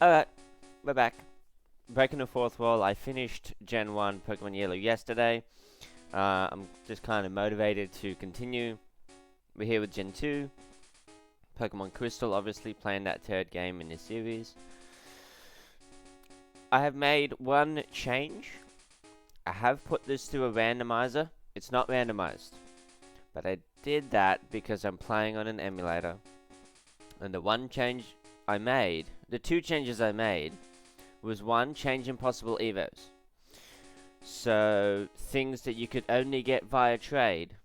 Alright, we're back. Breaking the fourth wall. I finished Gen 1 Pokemon Yellow yesterday. I'm just kind of motivated to continue. We're here with Gen 2. Pokemon Crystal, obviously, playing that third game in this series. I have made one change. I have put this through a randomizer. It's not randomized. But I did that because I'm playing on an emulator. And the one change I made, the two changes I made, was one, change impossible evos. So, things that you could only get via trade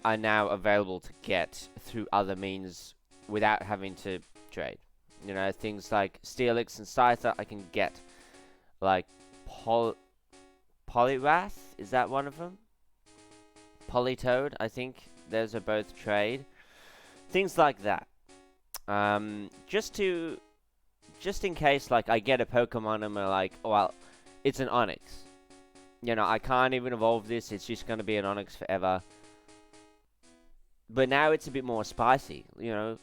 are now available to get through other means without having to trade. You know, things like Steelix and Scyther I can get. Like, Poliwrath, is that one of them? Politoed, I think those are both trade. Things like that. Just in case, like, I get a Pokemon and I'm like, oh, well, it's an Onix. You know, I can't even evolve this, it's just going to be an Onix forever. But now it's a bit more spicy, you know.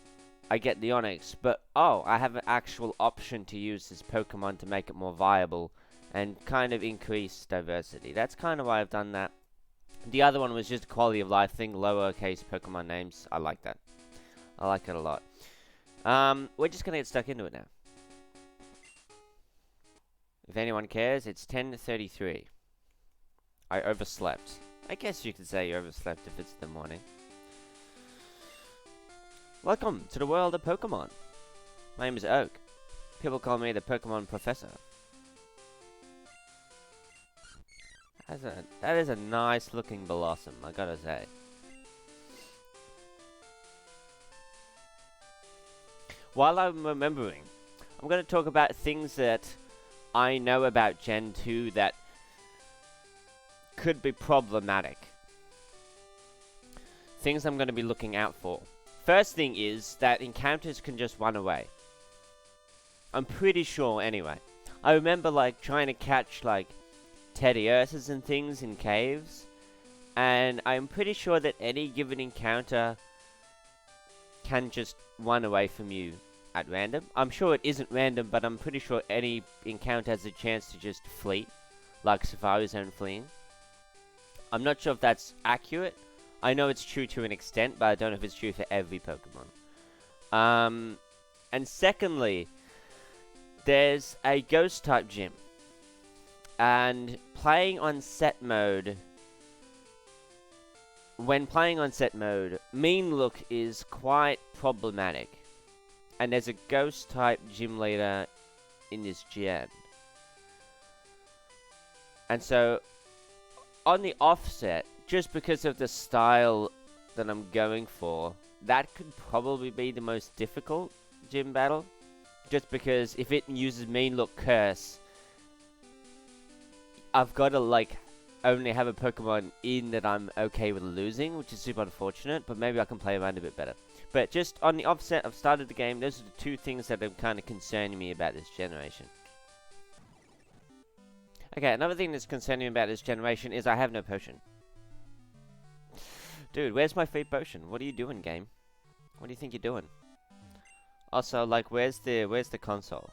I get the Onix, but, oh, I have an actual option to use this Pokemon to make it more viable and kind of increase diversity. That's kind of why I've done that. The other one was just a quality of life thing, lowercase Pokemon names. I like that. I like it a lot. We're just going to get stuck into it now. If anyone cares, it's 10:33. I overslept. I guess you could say you overslept if it's the morning. Welcome to the world of Pokemon. My name is Oak. People call me the Pokemon Professor. That is a nice looking Blossom, I gotta say. While I'm remembering, I'm going to talk about things that I know about Gen 2 that could be problematic. Things I'm going to be looking out for. First thing is that encounters can just run away. I'm pretty sure anyway. I remember like trying to catch like Teddiurses and things in caves. And I'm pretty sure that any given encounter can just run away from you at random. I'm sure it isn't random, but I'm pretty sure any encounter has a chance to just flee, like Safari Zone fleeing. I'm not sure if that's accurate. I know it's true to an extent, but I don't know if it's true for every Pokemon. And secondly, there's a Ghost-type gym. And playing on set mode... When playing on set mode, Nuzlocke is quite problematic. And there's a Ghost-type gym leader in this gen. And so, on the offset, just because of the style that I'm going for, that could probably be the most difficult gym battle. Just because if it uses Nuzlocke Curse, I've got to, like, only have a Pokemon in that I'm okay with losing, which is super unfortunate, but maybe I can play around a bit better. But just on the offset, I've started the game. Those are the two things that are kind of concerning me about this generation. Okay, another thing that's concerning me about this generation is I have no potion. Dude, where's my free potion? What are you doing, game? What do you think you're doing? Also, like, where's the console?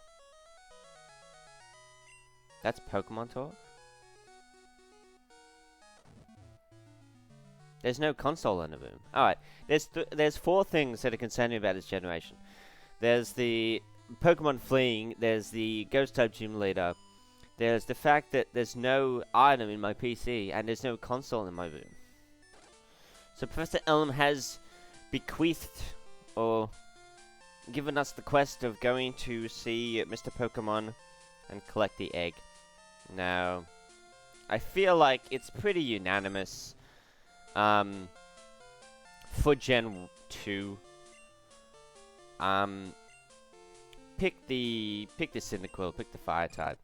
That's Pokemon Talk? There's no console in the room. Alright, there's four things that are concerning about this generation. There's the Pokemon fleeing, there's the Ghost-type gym leader, there's the fact that there's no item in my PC, and there's no console in my room. So Professor Elm has bequeathed, or given us the quest of going to see Mr. Pokemon and collect the egg. Now, I feel like it's pretty unanimous. For Gen 2, pick the Cyndaquil, pick the Fire type.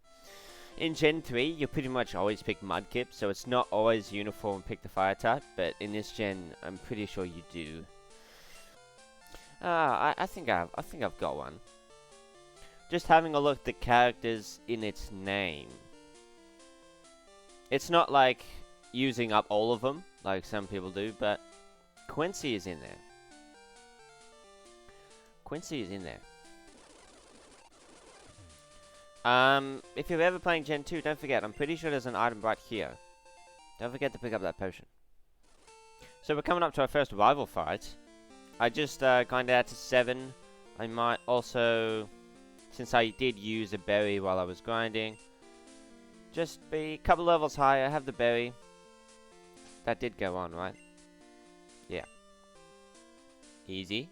In Gen 3, you pretty much always pick Mudkip, so it's not always uniform pick the Fire type, but in this gen, I'm pretty sure you do. I think I've got one. Just having a look at the characters in its name. It's not like using up all of them, like some people do, but Quincy is in there. Quincy is in there. If you're ever playing Gen 2, don't forget, I'm pretty sure there's an item right here. Don't forget to pick up that potion. So we're coming up to our first rival fight. I just grinded out to 7. I might also, since I did use a berry while I was grinding, just be a couple levels higher, have the berry. That did go on, right? Yeah. Easy.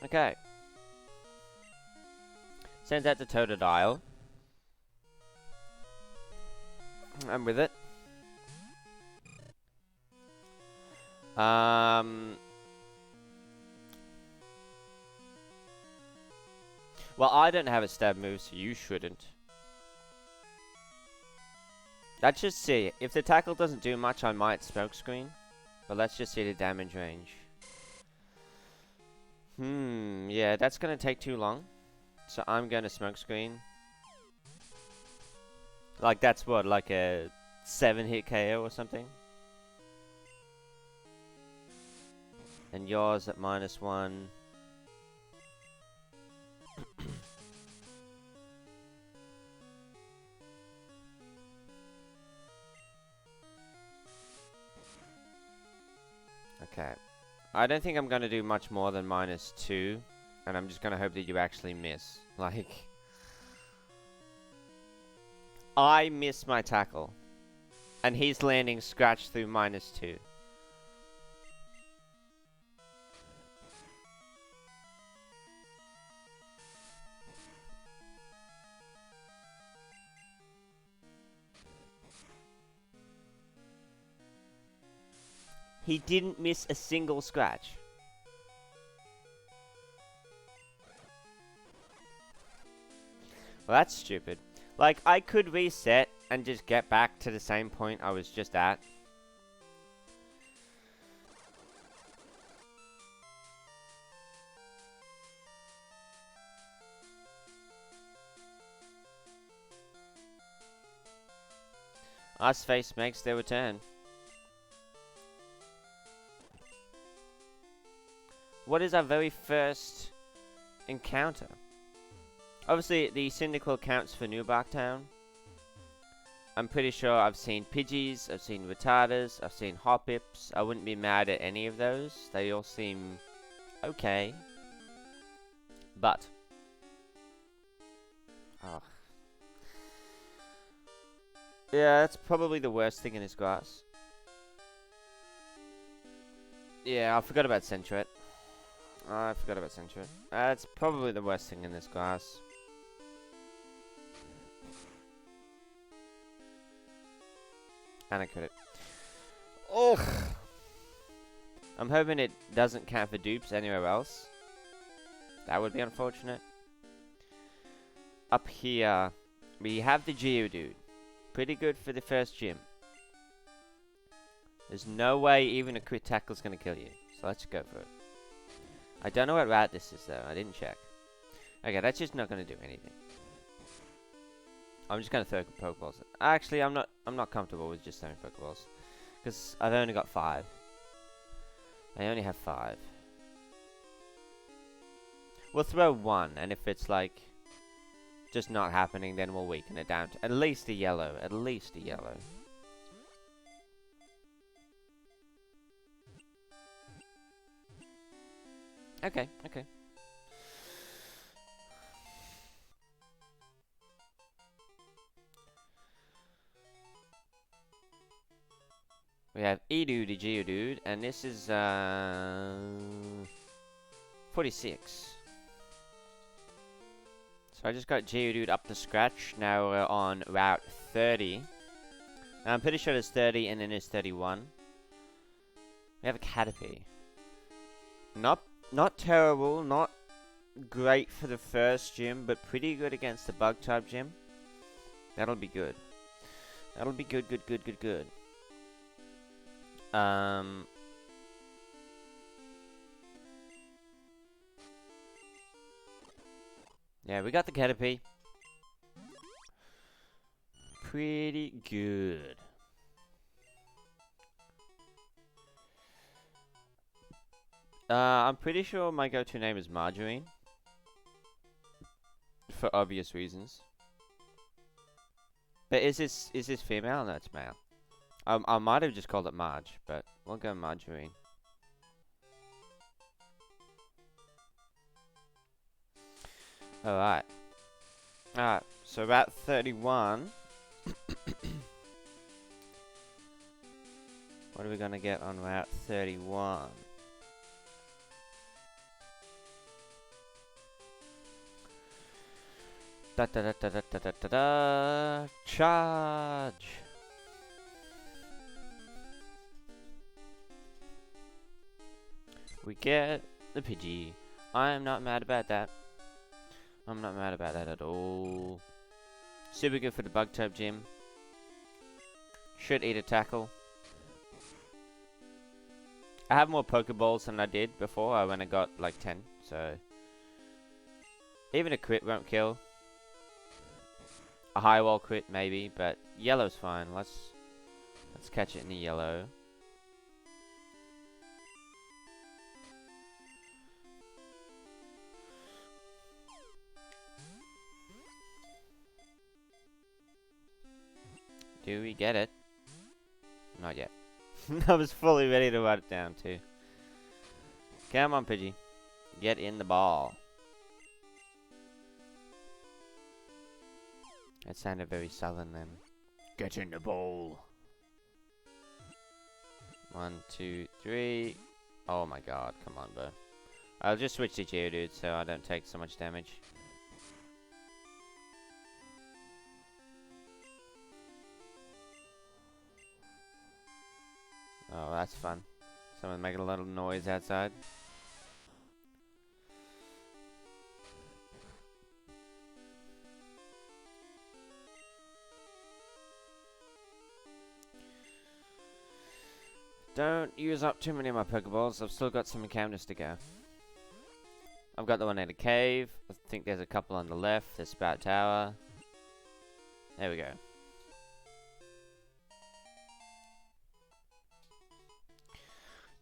Okay. Sends out to Totodile. I'm with it. Well, I don't have a stab move, so you shouldn't. Let's just see. If the tackle doesn't do much, I might smokescreen. But let's just see the damage range. Yeah, that's gonna take too long. So I'm gonna smokescreen. Like, that's what, like a 7-hit KO or something? And yours at -1. Okay. I don't think I'm going to do much more than -2. And I'm just going to hope that you actually miss. Like, I miss my tackle. And he's landing scratch through -2. He didn't miss a single scratch. Well, that's stupid. Like, I could reset and just get back to the same point I was just at. Iceface makes their return. What is our very first encounter? Obviously, the Cyndaquil counts for Nulocke Town. I'm pretty sure I've seen Pidgeys, I've seen Rattatas, I've seen Hoppips. I wouldn't be mad at any of those. They all seem okay. But... oh. Yeah, that's probably the worst thing in this grass. Yeah, I forgot about Sentret. I forgot about Sentret. That's probably the worst thing in this grass. And I crit it. Ugh! I'm hoping it doesn't count for dupes anywhere else. That would be unfortunate. Up here, we have the Geodude. Pretty good for the first gym. There's no way even a crit tackle is going to kill you. So let's go for it. I don't know what route this is though. I didn't check. Okay, that's just not going to do anything. I'm just going to throw Pokeballs. Actually, I'm not comfortable with just throwing Pokeballs. Because I've only got 5. I only have 5. We'll throw 1, and if it's like just not happening, then we'll weaken it down to at least a yellow. At least a yellow. Okay, okay. We have Edu the Geodude, and this is 46. So I just got Geodude up to scratch. Now we're on Route 30. Now I'm pretty sure there's 30 and then there's 31. We have a Caterpie. Not terrible, not great for the first gym, but pretty good against the bug type gym. That'll be good. That'll be good, good, good, good, good. Yeah, we got the Caterpie. Pretty good. I'm pretty sure my go-to name is Margarine. For obvious reasons. But is this female? No, it's male. I might have just called it Marge, but we'll go Margarine. Alright. Alright, so about 31. What are we gonna get on Route 31? Da da da da da da da da da. Charge! We get the Pidgey. I am not mad about that. I'm not mad about that at all. Super good for the bug type gym. Should eat a tackle. I have more Pokeballs than I did before when I got like 10, so even a crit won't kill. A high wall crit maybe, but yellow's fine. Let's catch it in the yellow. Do we get it? Not yet. I was fully ready to write it down too. Come on, Pidgey. Get in the ball. That sounded very southern then. Get in the ball. 1, 2, 3. Oh my god, come on, bro. I'll just switch to Geodude so I don't take so much damage. Oh, that's fun. Someone making a little noise outside. Don't use up too many of my Pokeballs. I've still got some encounters to go. I've got the one in the cave. I think there's a couple on the left. There's Spout Tower. There we go.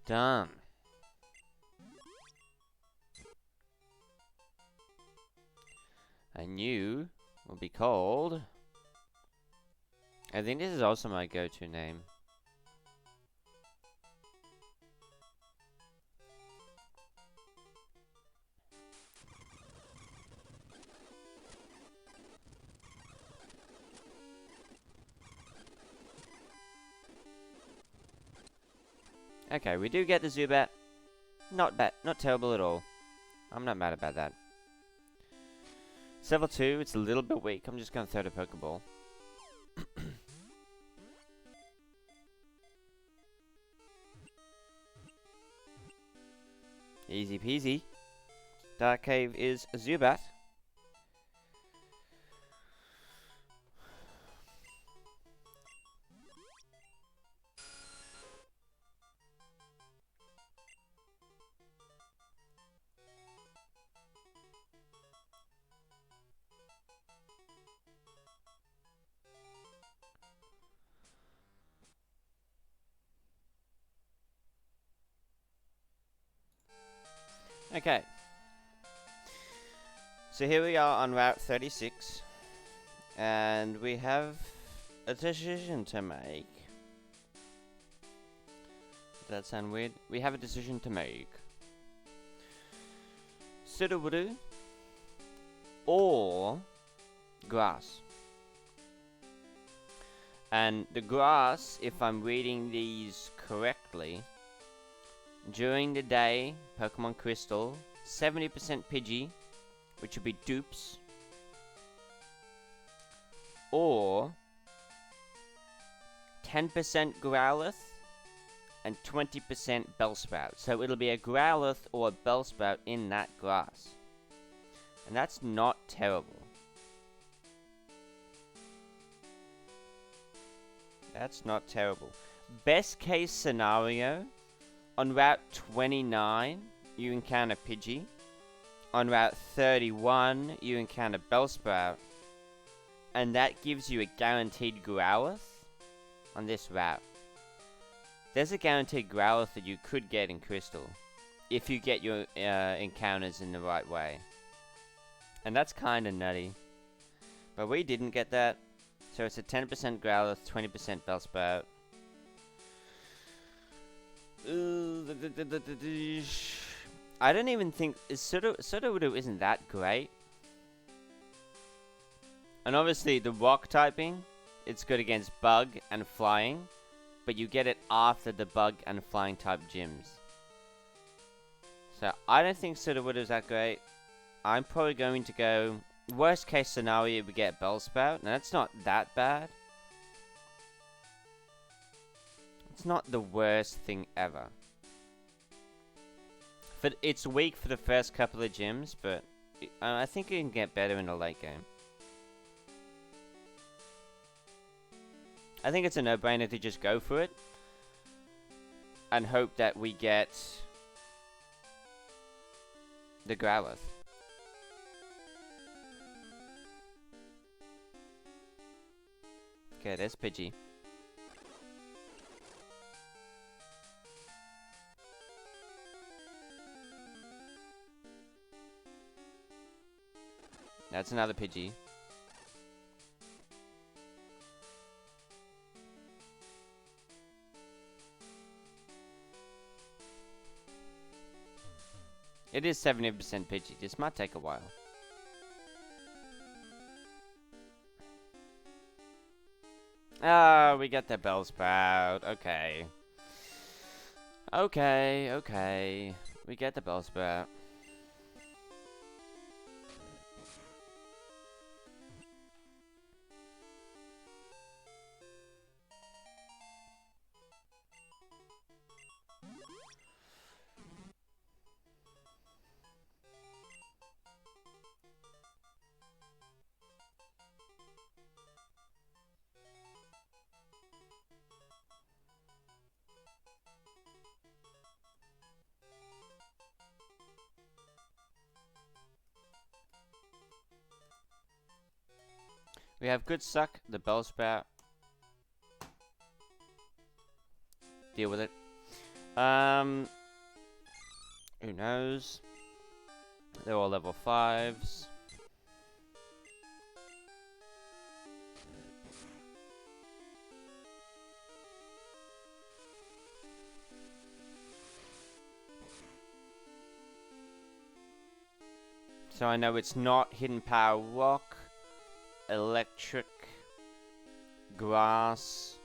Done. And you will be called... I think this is also my go-to name. Okay, we do get the Zubat. Not bad, not terrible at all. I'm not mad about that. It's level 2, it's a little bit weak. I'm just gonna throw the Pokeball. Easy peasy. Dark Cave is a Zubat. Okay. So here we are on Route 36. And we have a decision to make. Does that sound weird? We have a decision to make. Sudowoodo or grass. And the grass, if I'm reading these correctly, during the day, Pokemon Crystal, 70% Pidgey, which would be dupes, or 10% Growlithe and 20% Bellsprout. So it'll be a Growlithe or a Bellsprout in that grass. And that's not terrible. That's not terrible. Best case scenario, on Route 29, you encounter Pidgey. On Route 31, you encounter Bellsprout. And that gives you a guaranteed Growlithe on this route. There's a guaranteed Growlithe that you could get in Crystal. if you get your encounters in the right way. And that's kind of nutty. But we didn't get that. So it's a 10% Growlithe, 20% Bellsprout. I don't even think... Sudowoodo isn't that great. And obviously the rock typing, it's good against bug and flying. But you get it after the bug and flying type gyms. So I don't think Sudowoodo is that great. I'm probably going to go... Worst case scenario, we get Bellsprout. Now that's not that bad. It's not the worst thing ever. But it's weak for the first couple of gyms, but I think it can get better in the late game. I think it's a no-brainer to just go for it. And hope that we get the Growlithe. Okay, there's Pidgey. That's another Pidgey. It is 70% Pidgey. This might take a while. Ah, we got the Bellsprout. Okay. Okay. We get the Bellsprout. We have Good Suck, the Bellsprout. Deal with it. Who knows? They're all level 5s. So I know it's not Hidden Power Rock, Electric, Grass,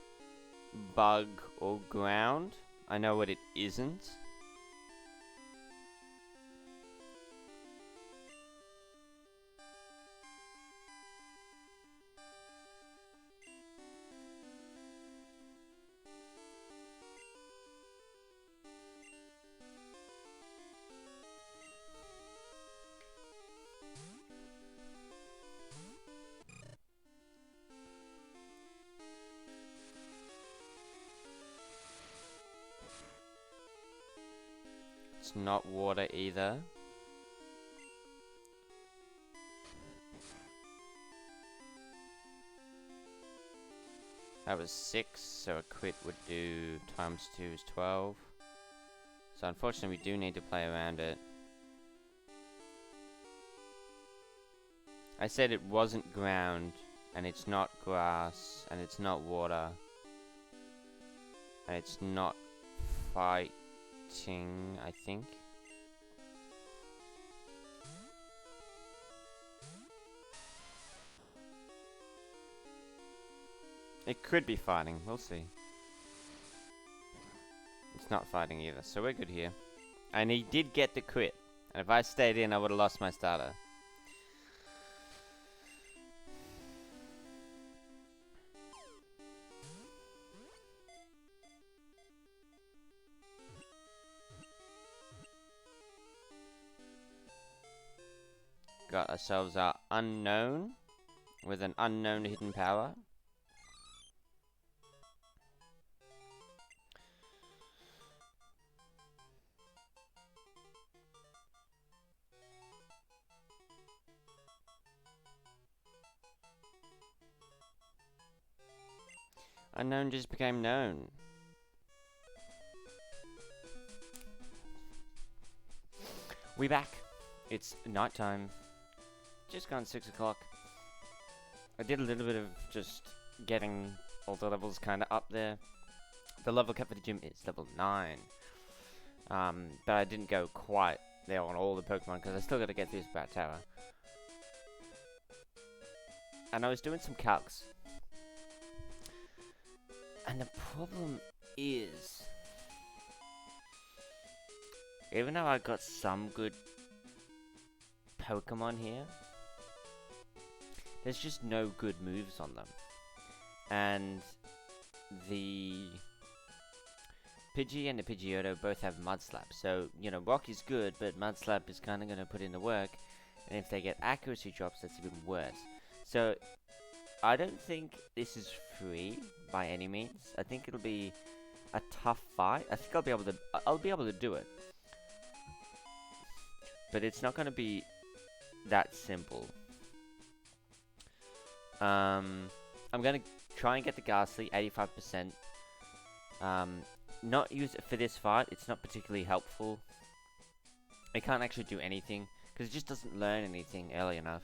Bug, or Ground. I know what it isn't. It's not water either. That was 6, so a crit would do times 2 is 12. So unfortunately we do need to play around it. I said it wasn't ground, and it's not grass, and it's not water, and it's not fighting, I think. It could be fighting, we'll see. It's not fighting either, so we're good here. And he did get the crit, and if I stayed in I would have lost my starter. Got ourselves our unknown with an unknown hidden power. Unknown just became known. We back. It's nighttime. Just gone 6 o'clock. I did a little bit of just getting all the levels kind of up there. The level cap for the gym is level 9. But I didn't go quite there on all the Pokemon because I still got to get through this Bat Tower. And I was doing some calcs. And the problem is, even though I got some good Pokemon here, there's just no good moves on them. And the Pidgey and the Pidgeotto both have Mud Slap. So, you know, Rock is good, but Mud Slap is kind of going to put in the work. And if they get accuracy drops, that's even worse. So, I don't think this is free by any means. I think it'll be a tough fight. I think I'll be able to do it. But it's not going to be that simple. I'm going to try and get the Ghastly, 85%. Not use it for this fight. It's not particularly helpful. It can't actually do anything, because it just doesn't learn anything early enough.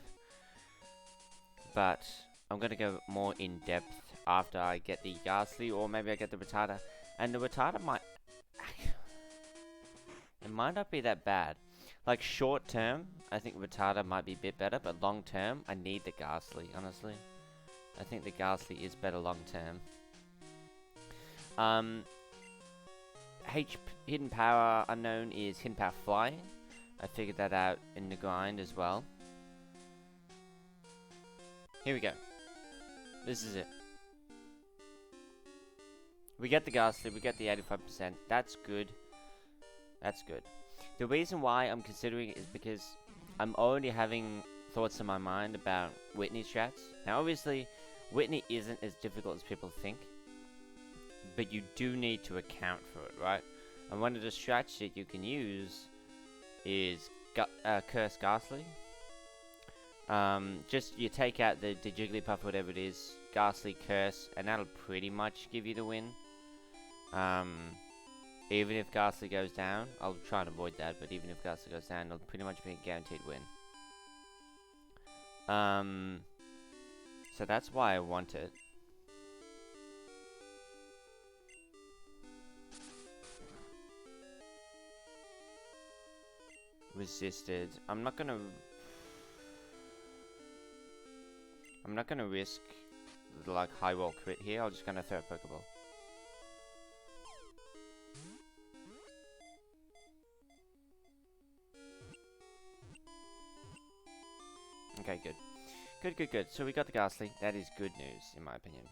But I'm going to go more in depth after I get the Ghastly, or maybe I get the Rattata. And the Rattata might... it might not be that bad. Like, short term, I think Rattata might be a bit better, but long term, I need the Ghastly, honestly. I think the Ghastly is better long term. Hidden Power unknown is Hidden Power Flying. I figured that out in the grind as well. Here we go. This is it. We get the Ghastly, we get the 85%. That's good. That's good. The reason why I'm considering it is because I'm already having thoughts in my mind about Whitney strats. Now, obviously, Whitney isn't as difficult as people think, but you do need to account for it, right? And one of the strats that you can use is Curse Ghastly. Just you take out the Jigglypuff, whatever it is, Ghastly, Curse, and that'll pretty much give you the win. Even if Ghastly goes down, I'll try and avoid that, but even if Ghastly goes down, it'll pretty much be a guaranteed win. So that's why I want it. Resisted. I'm not gonna risk the, like, high roll crit here. I'm just gonna throw a Pokeball. Okay, good. Good. So we got the Ghastly. That is good news, in my opinion.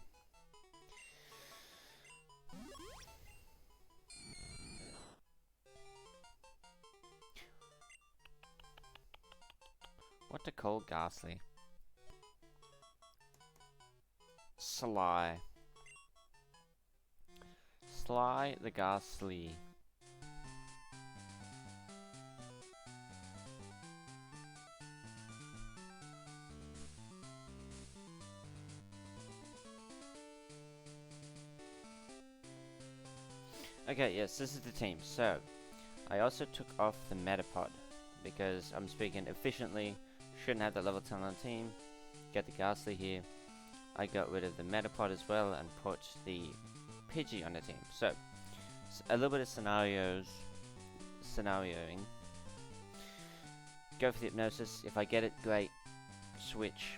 What to call Ghastly? Sly the Ghastly. Okay, yes, this is the team. So, I also took off the Metapod, because I'm speaking efficiently, shouldn't have the level 10 on the team, get the Ghastly here. I got rid of the Metapod as well, and put the Pidgey on the team. So, a little bit of scenarioing. Go for the Hypnosis. If I get it, great. Switch.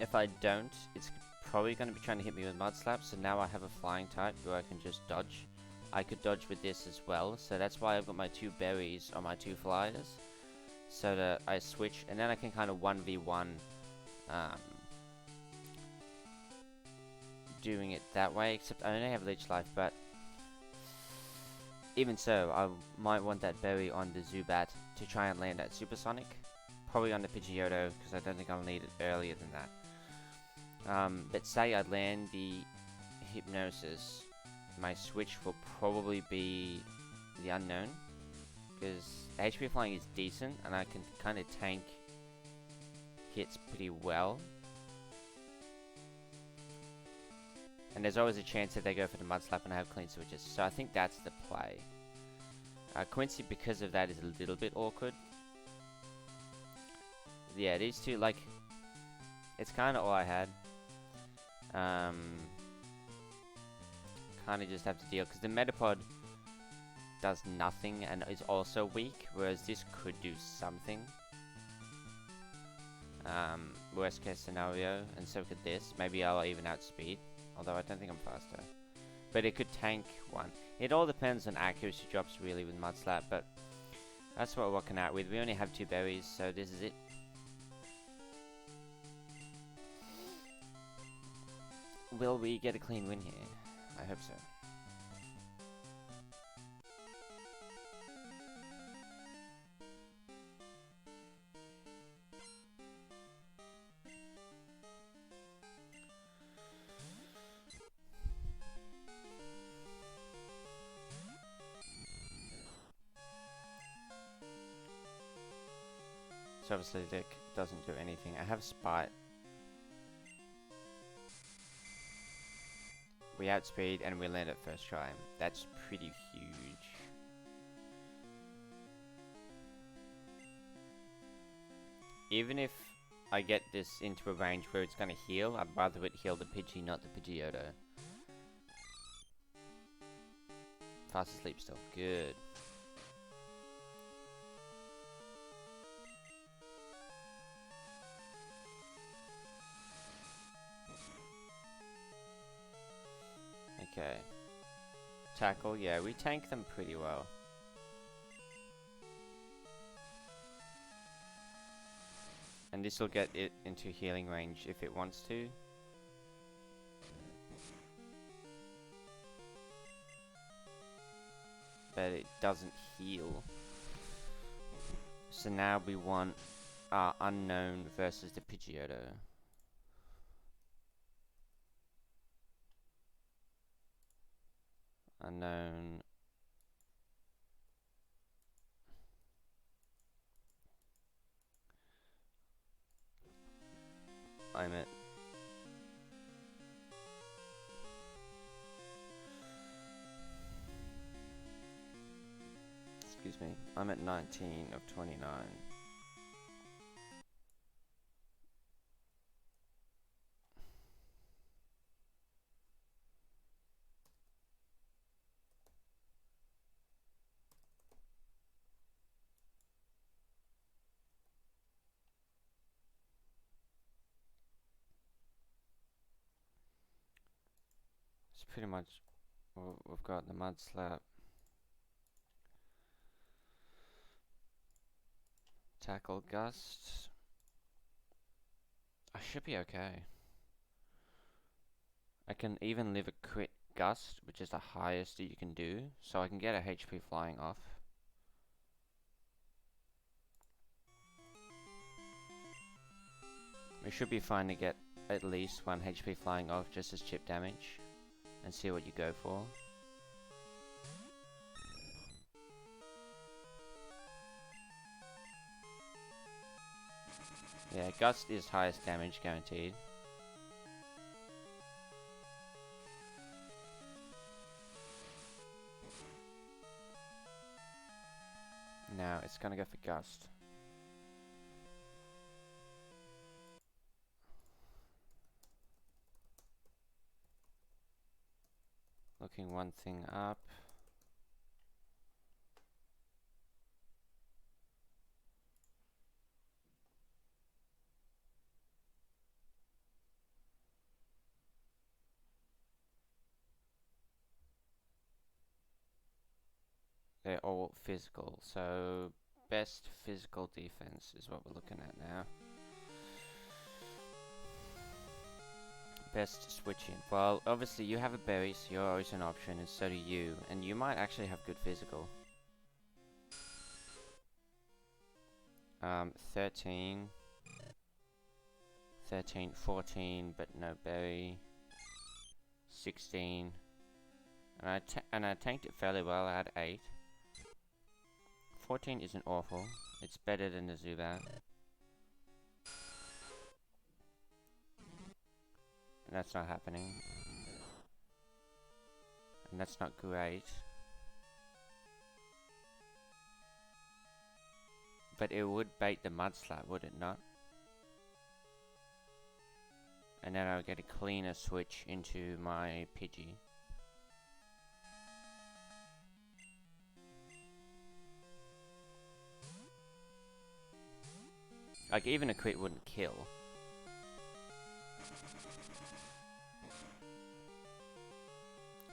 If I don't, it's probably going to be trying to hit me with Mud Slap, so now I have a flying type where I can just dodge. I could dodge with this as well, so that's why I've got my 2 berries on my 2 flyers, so that I switch, and then I can kind of 1v1 doing it that way, except I only have Leech Life, but even so, I might want that berry on the Zubat to try and land that Supersonic, probably on the Pidgeotto, because I don't think I'll need it earlier than that. But say I land the Hypnosis, my switch will probably be the Unknown, because HP Flying is decent, and I can kind of tank hits pretty well. And there's always a chance that they go for the Mud Slap and I have clean switches, so I think that's the play. Quincy, because of that, is a little bit awkward. Yeah, these two, like, it's kind of all I had. Kind of just have to deal, because the Metapod does nothing and is also weak, whereas this could do something. Worst case scenario, and so could this. Maybe I'll even outspeed, although I don't think I'm faster. But it could tank one. It all depends on accuracy drops really with Mud Slap, but that's what we're working out with. We only have 2 berries, so this is it. Will we get a clean win here? I hope so. So obviously the deck doesn't do anything. I have Spite. We outspeed and we land at first try. That's pretty huge. Even if I get this into a range where it's gonna heal, I'd rather it heal the Pidgey, not the Pidgeotto. Fast asleep still. Good. Okay. Tackle, yeah, we tank them pretty well. And this will get it into healing range if it wants to. But it doesn't heal. So now we want Unknown versus the Pidgeotto. Unknown. I'm at... Excuse me. I'm at 19 of 29. It's pretty much... Well, we've got the Mud Slap. Tackle Gust. I should be okay. I can even live a crit Gust, which is the highest that you can do, so I can get a HP flying off. We should be fine to get at least 1 HP flying off just as chip damage, and see what you go for. Yeah, Gust is highest damage guaranteed. Now it's gonna go for Gust. Looking one thing up. They're all physical, so best physical defense is what we're looking at now. Best switching. Well, obviously you have a berry, so you're always an option, and so do you. And you might actually have good physical. 13, 14, but no berry. 16, and I tanked it fairly well. I had 8. 14 isn't awful. It's better than the Zubat. And that's not happening. And that's not great. But it would bait the mud slap, would it not? And then I'll get a cleaner switch into my Pidgey. Like, even a crit wouldn't kill.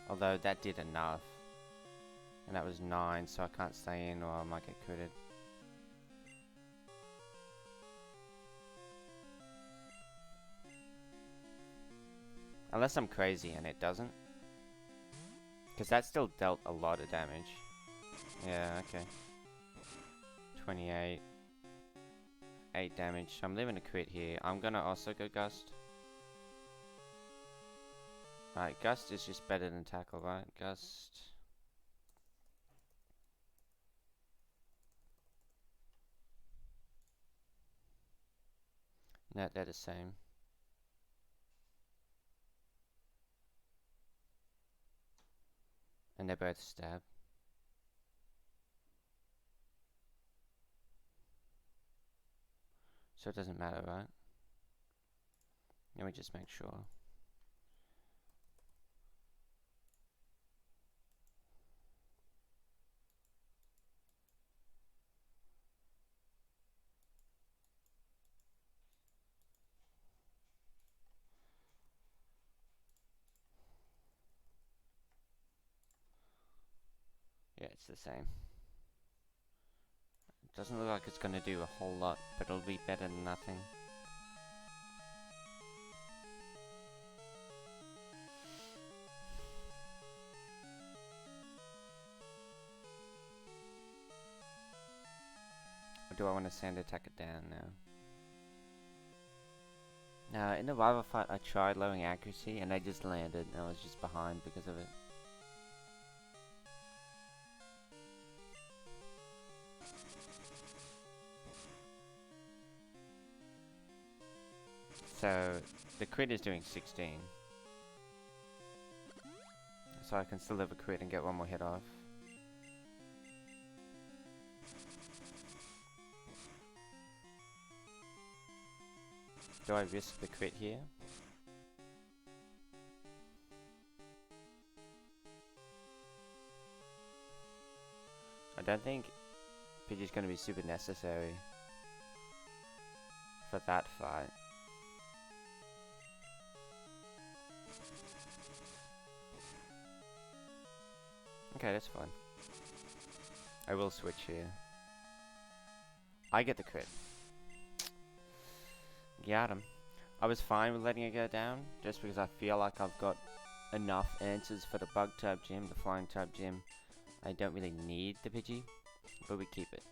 Although that did enough. And that was 9, so I can't stay in or I might get critted. Unless I'm crazy and it doesn't. Because that still dealt a lot of damage. Yeah, okay. 28. 8 damage. I'm leaving a crit here. I'm gonna also go Gust. Alright, Gust is just better than Tackle, right? Gust. No, they're the same. And they're both stab. So it doesn't matter, right? Let me just make sure. Yeah, it's the same. It doesn't look like it's gonna do a whole lot, but it'll be better than nothing. Or do I want to sand attack it down now? Now, in the rival fight, I tried lowering accuracy and I just landed and I was just behind because of it. So, the crit is doing 16. So I can still have a crit and get one more hit off. Do I risk the crit here? I don't think Pidgey's going to be super necessary for that fight. Okay, that's fine. I will switch here. I get the crit. Got him. I was fine with letting it go down, just because I feel like I've got enough answers for the bug type gym, the flying type gym. I don't really need the Pidgey, but we keep it.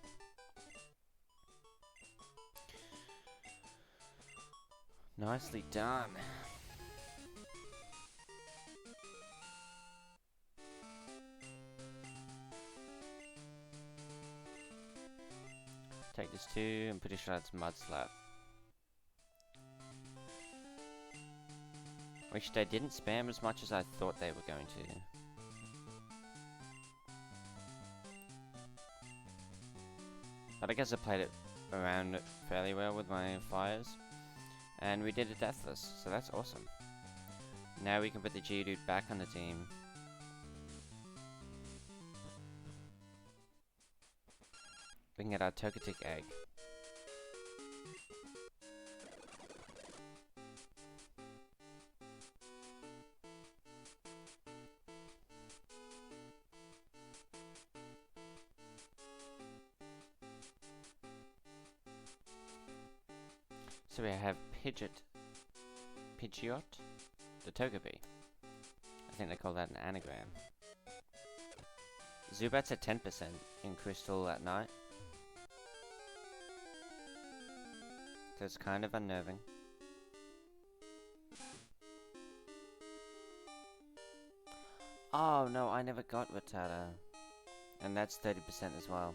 Nicely done. Take this too, I'm pretty sure that's Mud Slap. Which they didn't spam as much as I thought they were going to. But I guess I played it around fairly well with my fires. And we did it deathless, so that's awesome. Now we can put the Geodude back on the team. We can get our Togetic egg. So we have Pidgeot, the Togepi. I think they call that an anagram. Zubat's at 10% in Crystal at night. So it's kind of unnerving. Oh no, I never got Rattata. And that's 30% as well.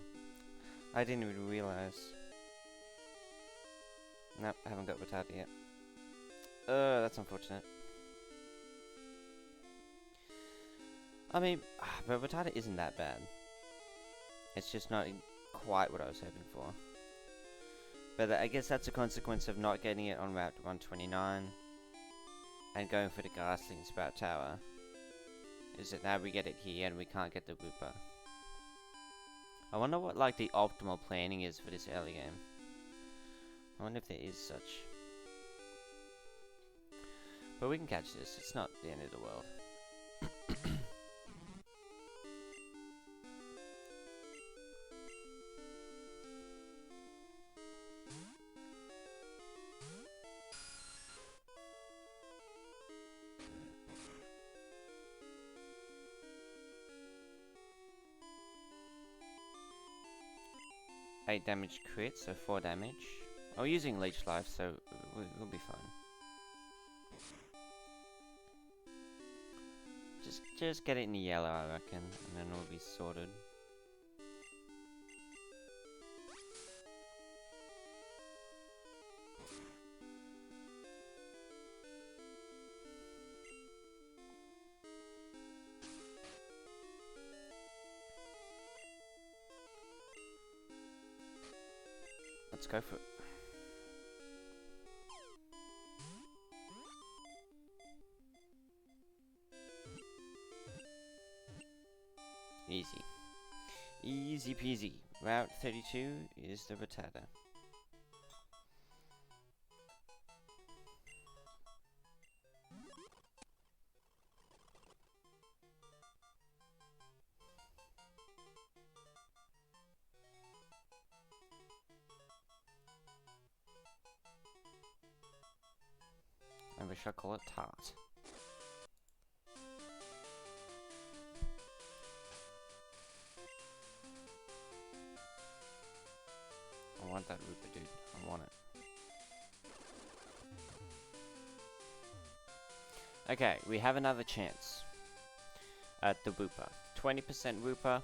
I didn't even realize. Nope, I haven't got Rattata yet. That's unfortunate. I mean, but Rattata isn't that bad. It's just not quite what I was hoping for. But I guess that's a consequence of not getting it on Route 129 and going for the Ghastly Sprout Tower. Is that now we get it here and we can't get the Wooper. I wonder what like the optimal planning is for this early game. I wonder if there is such. But we can catch this, it's not the end of the world. Eight damage crit, so 4 damage. Oh, we're using Leech Life, so we'll be fine. Just get it in the yellow, I reckon, and then we'll be sorted. Let's go for it. Easy. Easy peasy. Route 32 is the Rattata. I wish I call it tart. I want that Rooper, dude. I want it. Okay, we have another chance at the Wooper. 20% Wooper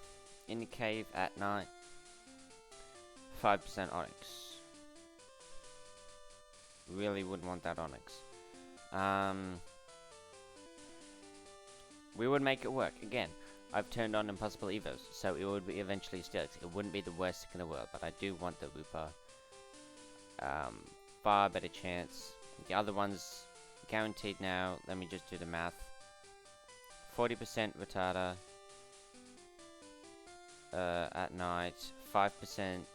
in the cave at night. 5% Onyx. Really wouldn't want that Onyx. We would make it work. Again, I've turned on Impossible Evos, so it would be eventually Steelix. It wouldn't be the worst thing in the world, but I do want the Wooper. Far better chance. The other one's guaranteed now. Let me just do the math. 40% Rattata at night. 5%,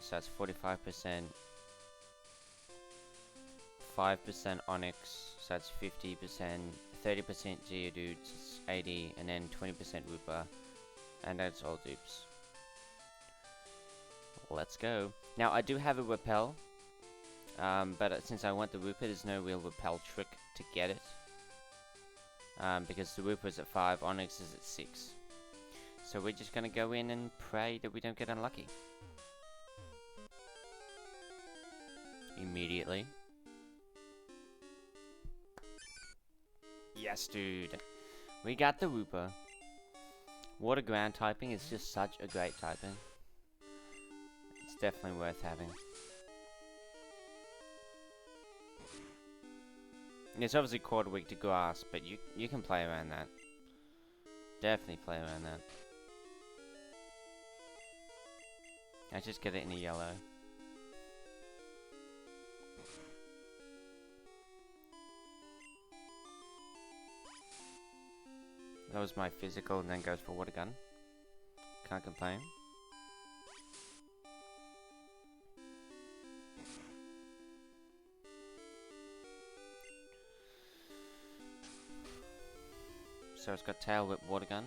so that's 45%. 5% Onyx, so that's 50%. 30% Geodudes, it's 80, and then 20% Wooper, and that's all dupes. Let's go. Now I do have a repel, but since I want the Wooper, there's no real repel trick to get it. Because the Wooper is at 5, Onyx is at 6. So we're just gonna go in and pray that we don't get unlucky. Immediately. Yes, dude. We got the Wooper. Water ground typing is just such a great typing. It's definitely worth having. It's obviously quarter week to grass, but you can play around that. Definitely play around that. I just get it in a yellow. That was my physical and then goes for water gun. Can't complain. So it's got tail whip, water gun.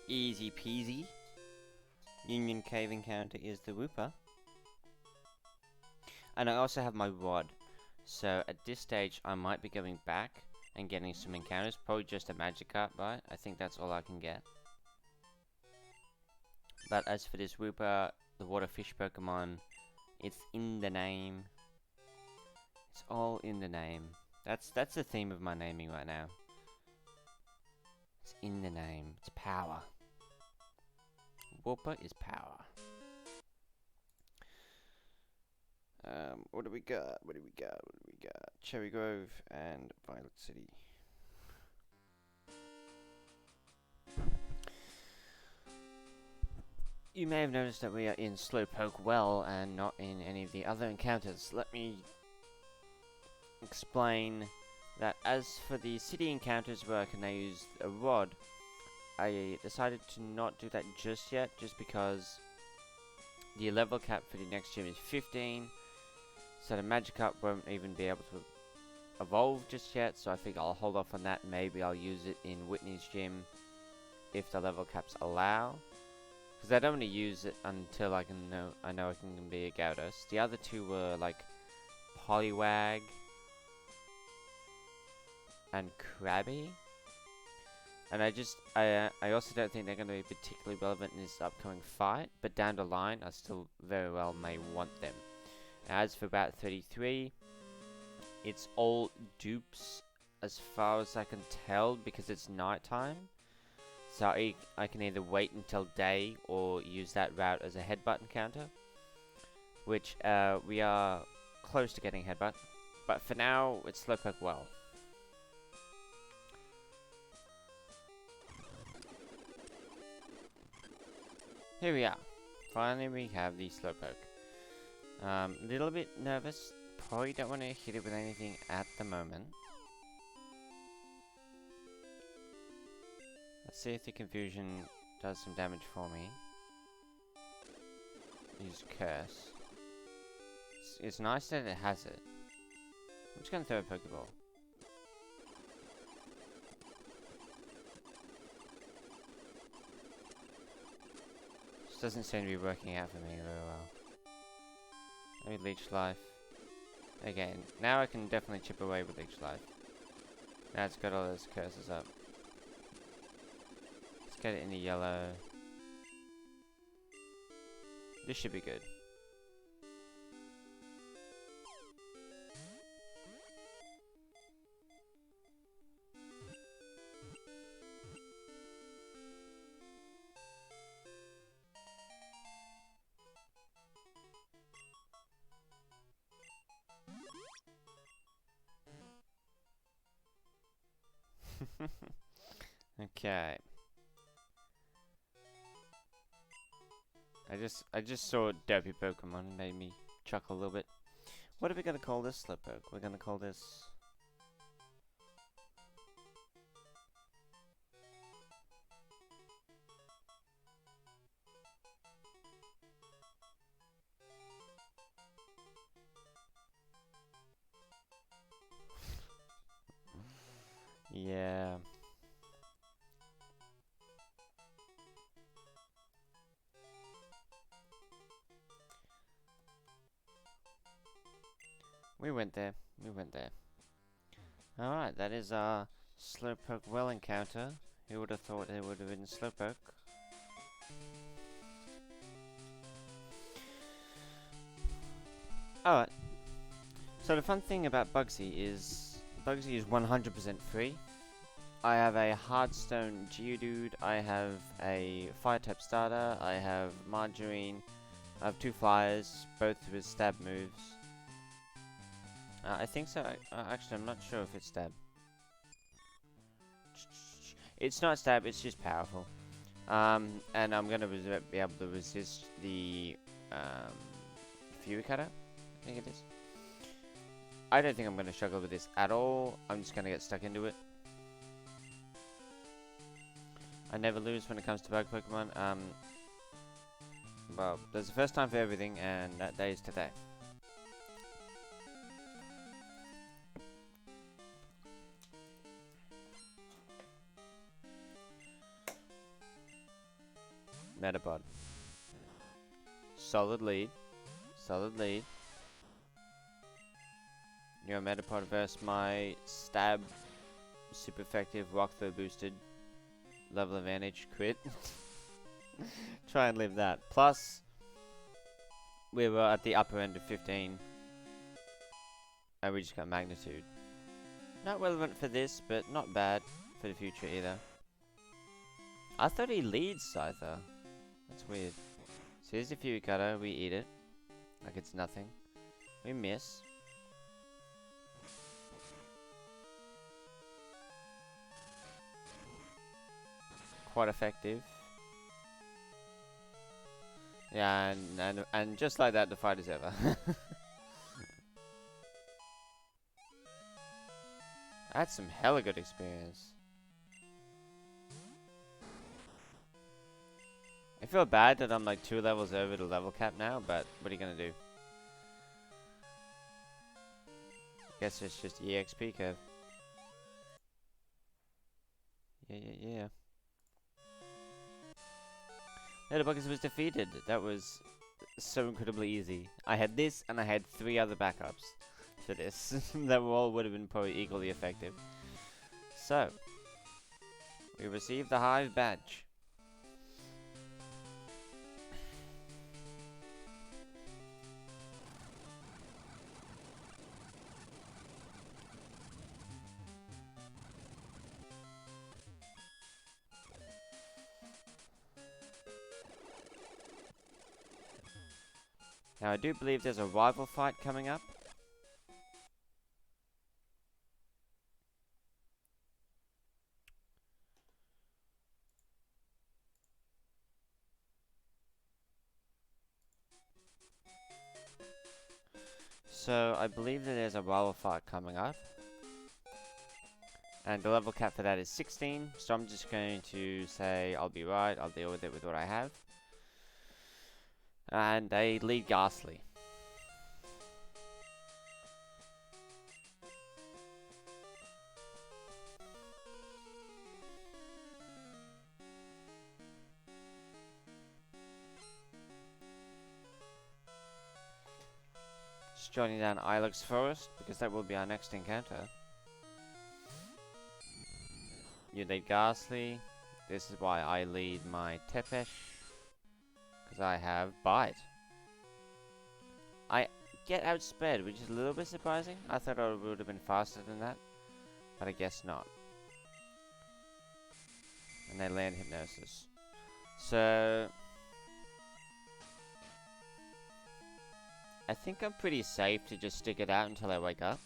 Easy peasy. Union Cave encounter is the Wooper. And I also have my rod. So at this stage I might be going back and getting some encounters. Probably just a Magikarp, right? I think that's all I can get. But as for this Wooper, the water fish Pokemon, it's in the name. It's all in the name. That's the theme of my naming right now. It's in the name. It's power. Wooper is power. What do we got? What do we got? What do we got? Cherry Grove and Violet City. You may have noticed that we are in Slowpoke Well and not in any of the other encounters. Let me explain that as for the city encounters where I can now use a rod, I decided to not do that just yet, just because the level cap for the next gym is 15, so the Magikarp won't even be able to evolve just yet, so I think I'll hold off on that. Maybe I'll use it in Whitney's gym if the level caps allow, because I don't want to use it until I know I can be a Gyarados. The other two were like Poliwag and Krabby, and I also don't think they're going to be particularly relevant in this upcoming fight, but down the line I still very well may want them. As for Route 33, it's all dupes as far as I can tell because it's nighttime. So I can either wait until day or use that route as a headbutt encounter, which we are close to getting headbutt, but for now it's Slowpoke Well. Here we are. Finally we have the Slowpoke. A little bit nervous. Probably don't want to hit it with anything at the moment. Let's see if the confusion does some damage for me. Use Curse. It's nice that it has it. I'm just gonna throw a Pokeball. This doesn't seem to be working out for me very well. Maybe Leech Life. Again, now I can definitely chip away with Leech Life. Now it's got all those curses up. Let's get it in the yellow. This should be good. Okay. I just saw Dopey Pokemon, made me chuckle a little bit. What are we gonna call this Slowpoke? We're gonna call this... Yeah. We went there. We went there. Alright, that is our Slowpoke Well encounter. Who would have thought it would have been Slowpoke? Alright. So the fun thing about Bugsy is 100% free. I have a Hardstone Geodude, I have a Fire-type starter, I have Margarine, I have 2 flyers, both with stab moves. I think so. Actually, I'm not sure if it's stab. It's not stab, it's just powerful. And I'm going to be able to resist the Fury Cutter, I think it is. I don't think I'm going to struggle with this at all. I'm just going to get stuck into it. I never lose when it comes to bug Pokemon. Well, there's a first time for everything, and that day is today. Metapod. Solid lead. Solid lead. Your Metapod versus my stab, super effective, rock throw boosted, level advantage, crit. Try and live that. Plus, we were at the upper end of 15. And we just got magnitude. Not relevant for this, but not bad for the future either. I thought he leads Scyther. That's weird. So here's the Fury Cutter, we eat it. Like it's nothing. We miss. Quite effective. Yeah, and just like that, the fight is over. That's some hella good experience. I feel bad that I'm like 2 levels over the level cap now, but what are you gonna do? Guess it's just EXP curve. Yeah. Nulocke was defeated. That was so incredibly easy. I had this, and I had 3 other backups for this that all would have been probably equally effective. So, we received the Hive badge. Now, I do believe there's a rival fight coming up. So, I believe that there's a rival fight coming up. And the level cap for that is 16, so I'm just going to say I'll be right, I'll deal with it with what I have. And they lead Ghastly. Just jotting down Ilex Forest, because that will be our next encounter. You lead Ghastly. This is why I lead my Tepesh. Because I have Bite. I get outsped, which is a little bit surprising. I thought I would have been faster than that. But I guess not. And they land Hypnosis. So, I think I'm pretty safe to just stick it out until I wake up.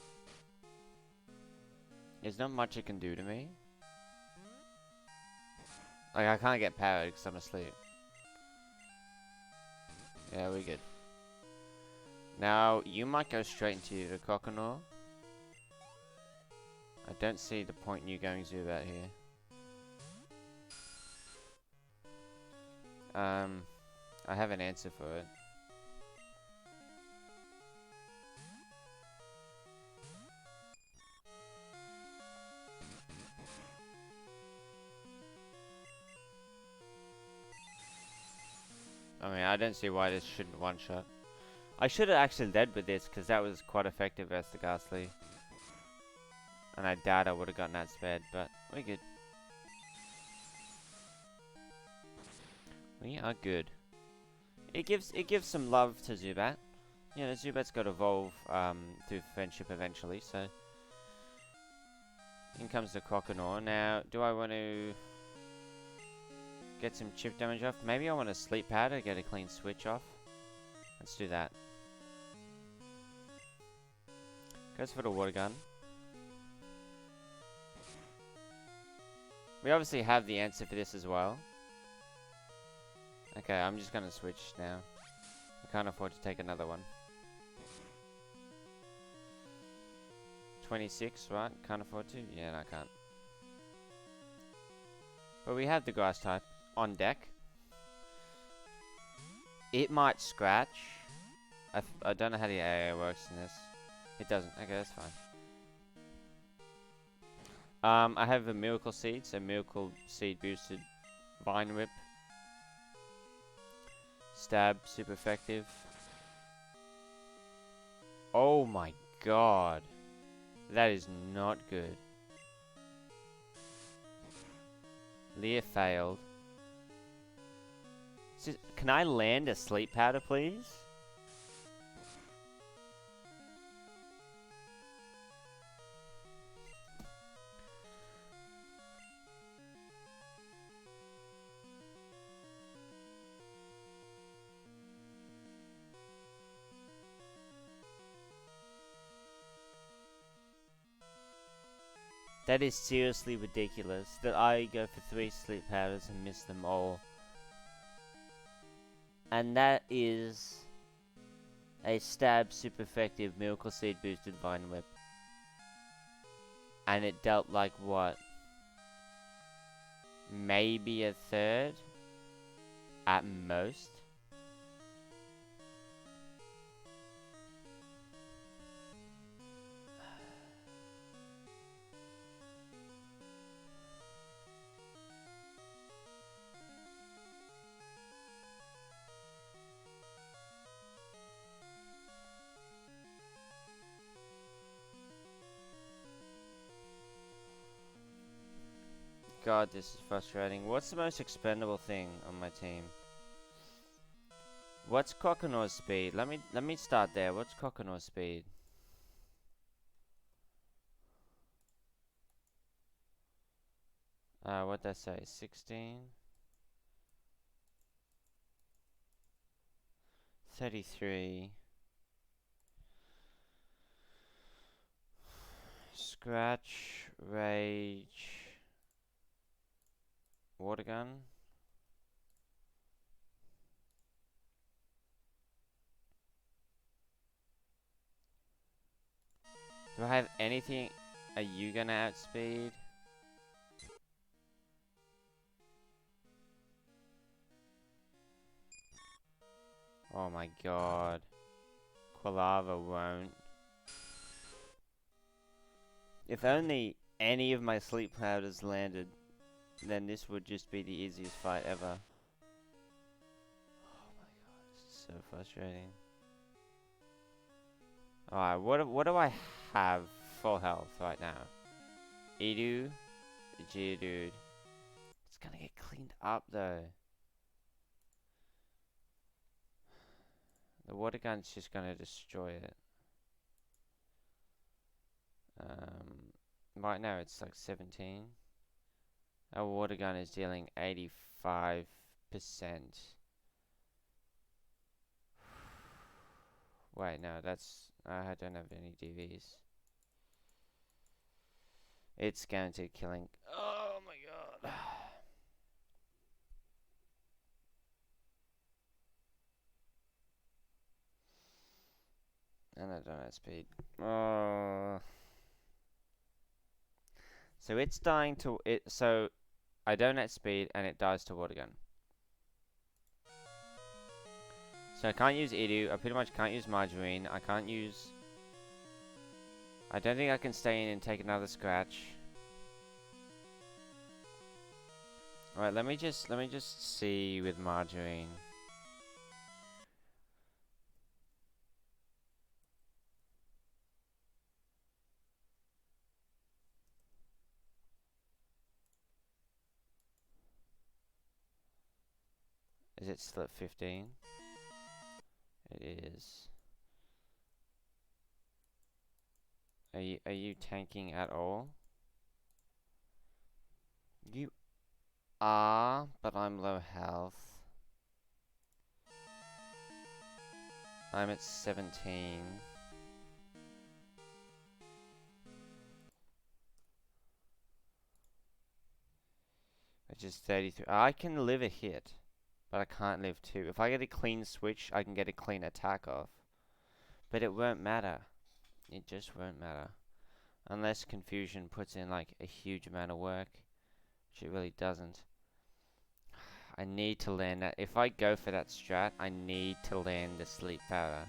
There's not much it can do to me. Like, I can't get powered because I'm asleep. Yeah, we're good. Now, you might go straight into the Croconaw. I don't see the point in you going Zubat here. I have an answer for it. I mean, I don't see why this shouldn't one-shot. I should have actually led with this, because that was quite effective against the Ghastly. And I doubt I would have gotten that sped, but we're good. We are good. It gives some love to Zubat. You know, Zubat's got to evolve through friendship eventually, so... In comes the Croconaw. Now, do I want to... get some chip damage off? Maybe I want to sleep powder, get a clean switch off. Let's do that. Goes for the water gun. We obviously have the answer for this as well. Okay, I'm just gonna switch now. I can't afford to take another one. 26, right? Can't afford to? Yeah, no, I can't. But we have the grass type on deck. It might scratch. I don't know how the AA works in this. It doesn't. Okay, that's fine. I have a Miracle Seed, so Miracle Seed boosted Vine Whip. Stab, super effective. Oh my god. That is not good. Leah failed. Can I land a sleep powder, please? That is seriously ridiculous that I go for 3 sleep powders and miss them all. And that is a stab super effective Miracle Seed boosted Vine Whip. And it dealt like what? Maybe a third? At most? God, this is frustrating. What's the most expendable thing on my team? What's Croconor's speed? Let me start there. What's Croconor's speed? What'd I say? 16? 33. Scratch, Rage, Water Gun. Do I have anything? Are you gonna outspeed? Oh my god. Quilava won't. If only any of my sleep powders landed, then this would just be the easiest fight ever. Oh my god, this is so frustrating. Alright, what do I have full health right now? Edu, Geodude. It's gonna get cleaned up though. The water gun's just gonna destroy it. Right now it's like 17. Our water gun is dealing 85%. Wait, no, that's... I don't have any DVs. It's guaranteed killing. Oh my god. And I don't have speed. Oh. So it's dying to it. So I don't have speed, and it dies to water gun. So I can't use Edu. I pretty much can't use Margarine. I can't use. I don't think I can stay in and take another scratch. All right, let me just see with Margarine. Is it still at 15? It is. Are you tanking at all? You are, but I'm low health. I'm at 17. Which is 33. I can live a hit, but I can't live two. If I get a clean switch, I can get a clean attack off. But it won't matter. It just won't matter. Unless Confusion puts in like a huge amount of work, which it really doesn't. I need to land that. If I go for that strat, I need to land the sleep powder.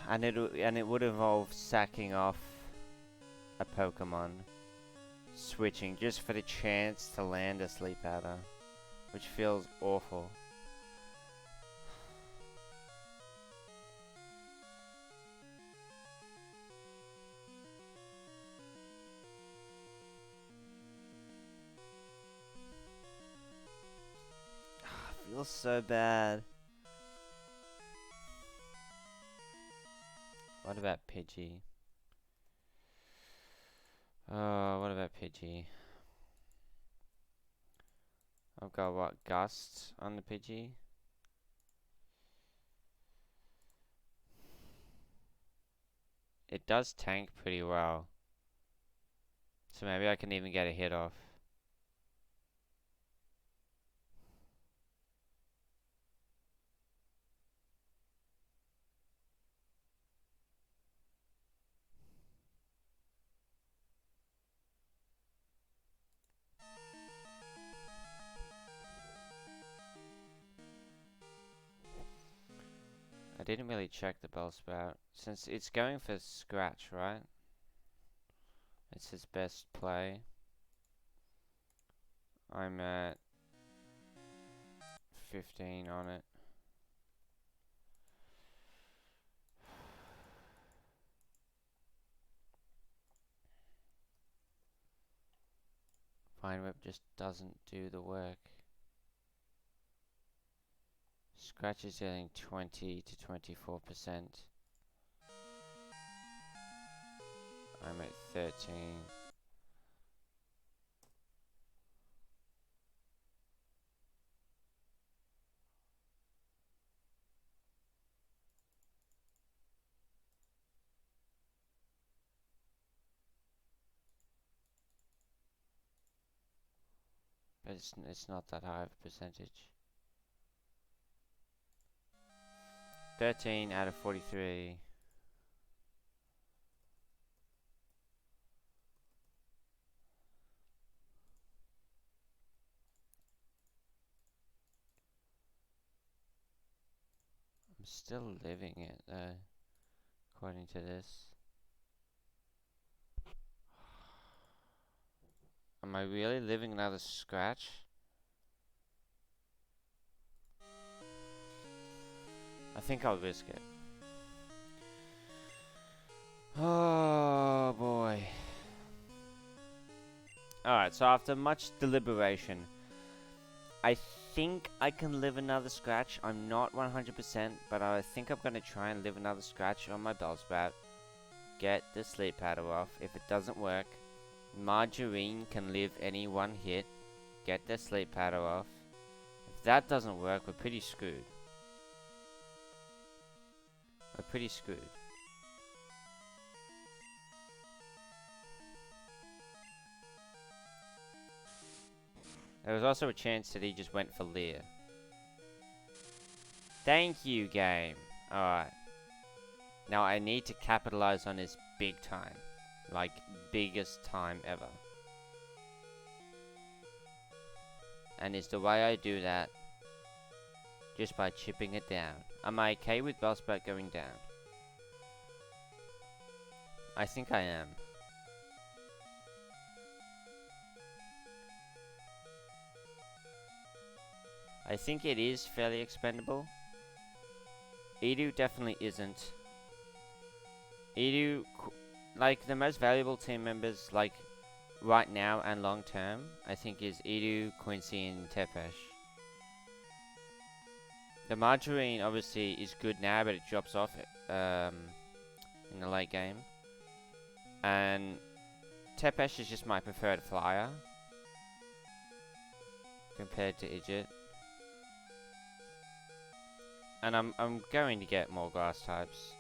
And it would involve sacking off a Pokemon, switching just for the chance to land a sleep powder, which feels awful. Feels so bad. What about Pidgey? Oh, what about Pidgey? I've got what, Gust on the Pidgey? It does tank pretty well. So maybe I can even get a hit off. I didn't really check the Bellsprout. Since it's going for Scratch, right? It's his best play. I'm at 15 on it. Vine Whip just doesn't do the work. Scratch is getting 20 to 24%. I'm at 13. But it's not that high of a percentage. 13 out of 43. I'm still living it though, according to this. Am I really living another Scratch? I think I'll risk it. Oh boy. Alright, so after much deliberation, I think I can live another Scratch. I'm not 100%, but I think I'm going to try and live another Scratch on my Bellsprout. Get the Sleep Powder off. If it doesn't work, Margarine can live any one hit. Get the Sleep Powder off. If that doesn't work, we're pretty screwed. We're pretty screwed. There was also a chance that he just went for Leer. Thank you, game. Alright. Now I need to capitalize on this big time. Like, biggest time ever. And is the way I do that just by chipping it down. Am I okay with Bellsprout going down? I think I am. I think it is fairly expendable. Edu definitely isn't. Edu, like, the most valuable team members, like, right now and long term, I think is Edu, Quincy, and Tepesh. The Margarine obviously is good now, but it drops off in the late game. And Tepesh is just my preferred flyer compared to Idjit. And I'm going to get more grass types.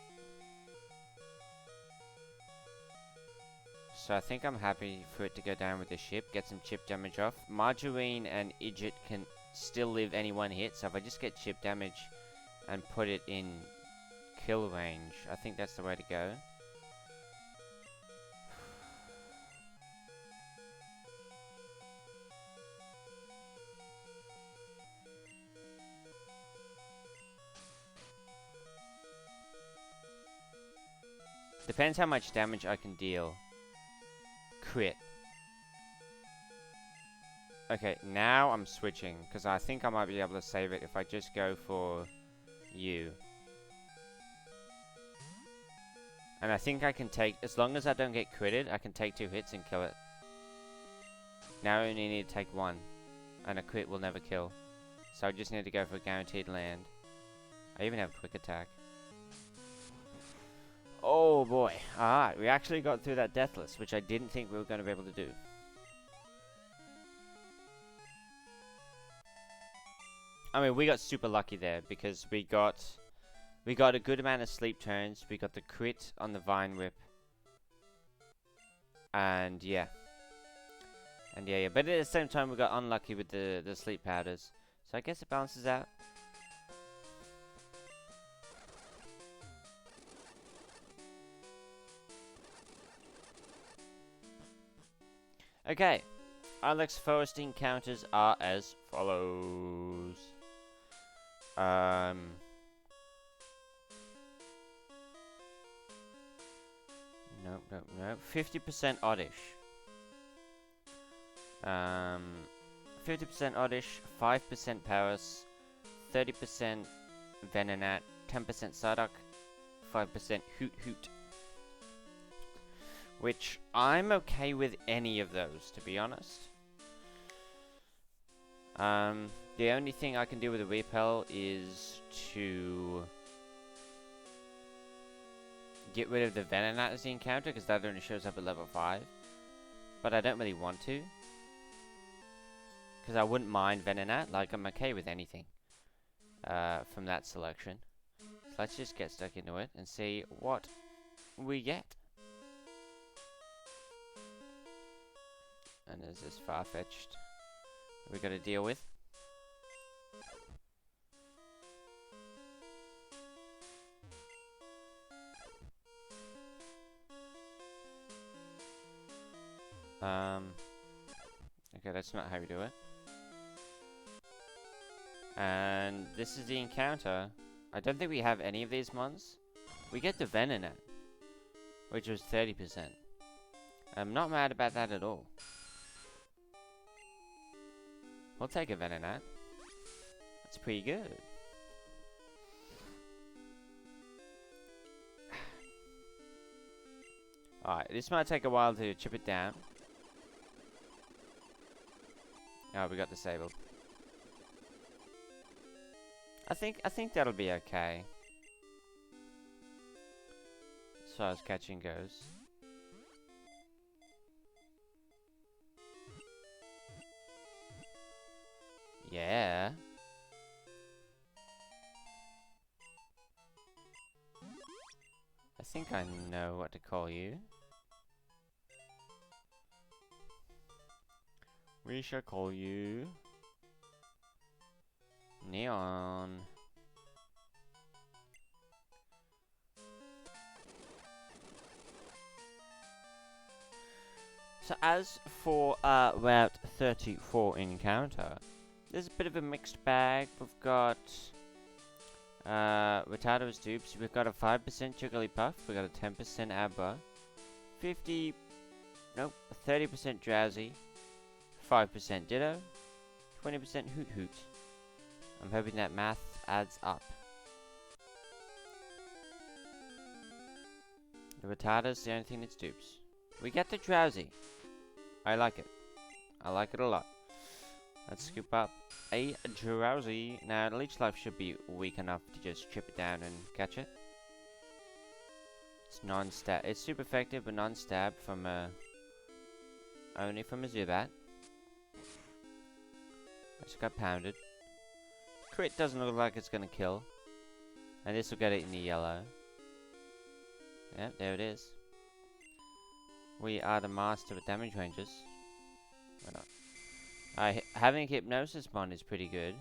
So I think I'm happy for it to go down with the ship, get some chip damage off. Margarine and Idjit can still live any one hit, so if I just get chip damage and put it in kill range, I think that's the way to go. Depends how much damage I can deal. Crit. Okay, now I'm switching, because I think I might be able to save it if I just go for you. And I think I can take, as long as I don't get critted, I can take 2 hits and kill it. Now I only need to take 1, and a crit will never kill. So I just need to go for a guaranteed land. I even have quick attack. Oh boy. Alright, we actually got through that Deathless, which I didn't think we were going to be able to do. I mean, we got super lucky there because we got a good amount of sleep turns. We got the crit on the Vine Whip. And yeah. But at the same time, we got unlucky with the sleep powders. So I guess it balances out. Okay. Our next forest encounters are as follows. Nope. 50% oddish. 50% oddish, 5% Paris, 30% Venonat, 10% Psyduck, 5% Hoot Hoot. Which I'm okay with any of those, to be honest. The only thing I can do with a repel is to get rid of the Venonat as the encounter, because that only shows up at level 5. But I don't really want to. Because I wouldn't mind Venonat, like I'm okay with anything from that selection. So let's just get stuck into it and see what we get. And there's this Farfetch'd we got to deal with. Okay, that's not how we do it. And this is the encounter. I don't think we have any of these mons. We get the Venonat, which was 30%. I'm not mad about that at all. We'll take a Venonat. That's pretty good. Alright, this might take a while to chip it down. Oh, we got disabled. I think that'll be okay. As far as catching goes. Yeah. I think I know what to call you. We shall call you Neon. So as for Route 34 encounter, there's a bit of a mixed bag. We've got Retardo's dupes. We've got a 5% Jigglypuff. We've got a 10% Abra. 30% Drowsy. 5% Ditto. 20% Hoot Hoot. I'm hoping that math adds up. The Retardo's the only thing that's dupes. We get the Drowsy. I like it. I like it a lot. Let's scoop up a Drowsy. Now, Leech Life should be weak enough to just chip it down and catch it. It's non-stab. It's super effective, but non-stab from only from a Zubat. I just got pounded. Crit doesn't look like it's gonna kill. And this will get it in the yellow. Yep, there it is. We are the master of damage ranges. Why not? Having a Hypnosis Bond is pretty good.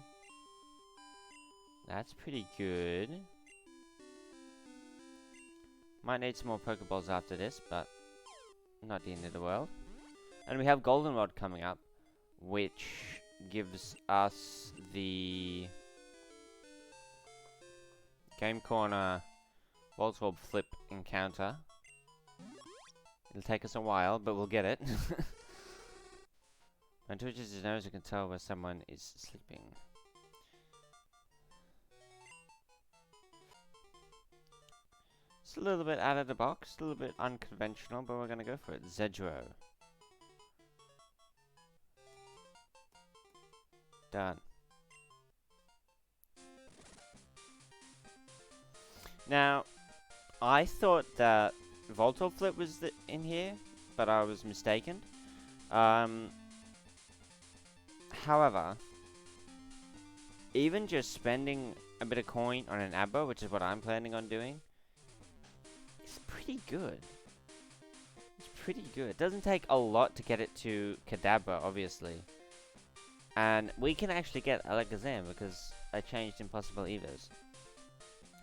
That's pretty good. Might need some more Pokeballs after this, but not the end of the world. And we have Goldenrod coming up, which gives us the Game Corner Voltorb Flip encounter. It'll take us a while, but we'll get it. When twitches his nose, you can tell where someone is sleeping. It's a little bit out of the box, a little bit unconventional, but we're gonna go for it. Zedro. Done. Now, I thought that Voltorb Flip was in here, but I was mistaken. However, even just spending a bit of coin on an Abba, which is what I'm planning on doing, is pretty good. It's pretty good. It doesn't take a lot to get it to Kadabra, obviously. And we can actually get Alakazam because I changed Impossible Evos.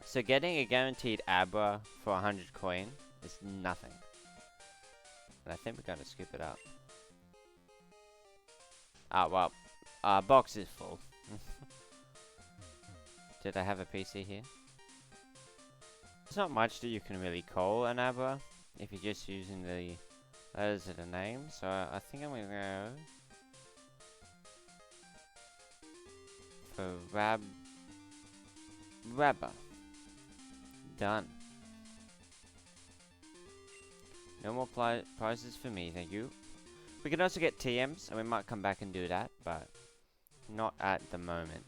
So getting a guaranteed Abra for 100 coin is nothing. And I think we're going to scoop it up. Ah, well, our box is full. Did I have a PC here? There's not much that you can really call an Abra if you're just using the letters of the name. So I think I'm going to go for Rabba. Done. No more prizes for me, thank you. We can also get TMs, and we might come back and do that, but not at the moment.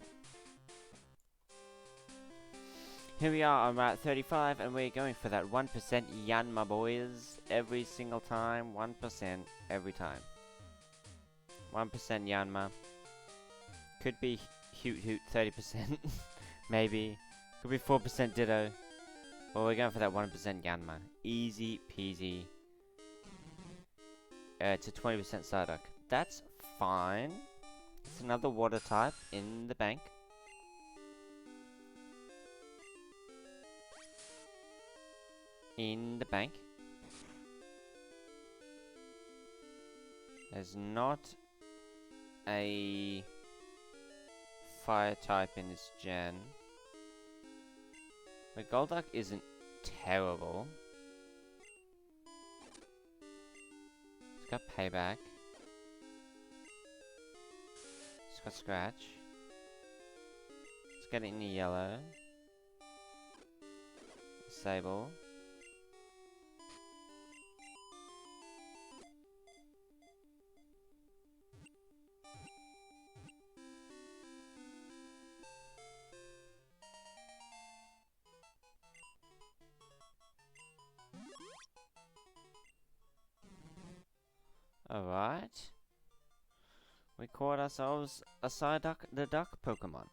Here we are on Route 35, and we're going for that 1% Yanma, boys. Every single time, 1% every time. 1% Yanma. Could be Hoot 30%, maybe. Could be 4% Ditto. Well, we're going for that 1% Yanma. Easy peasy. It's a 20% Psyduck. That's fine. It's another water type in the bank. In the bank. There's not a fire type in this gen. The Golduck isn't terrible. It's got Payback. It's got Scratch. Let's get it in the yellow. Sable. Alright. We caught ourselves a Psyduck the Duck Pokemon.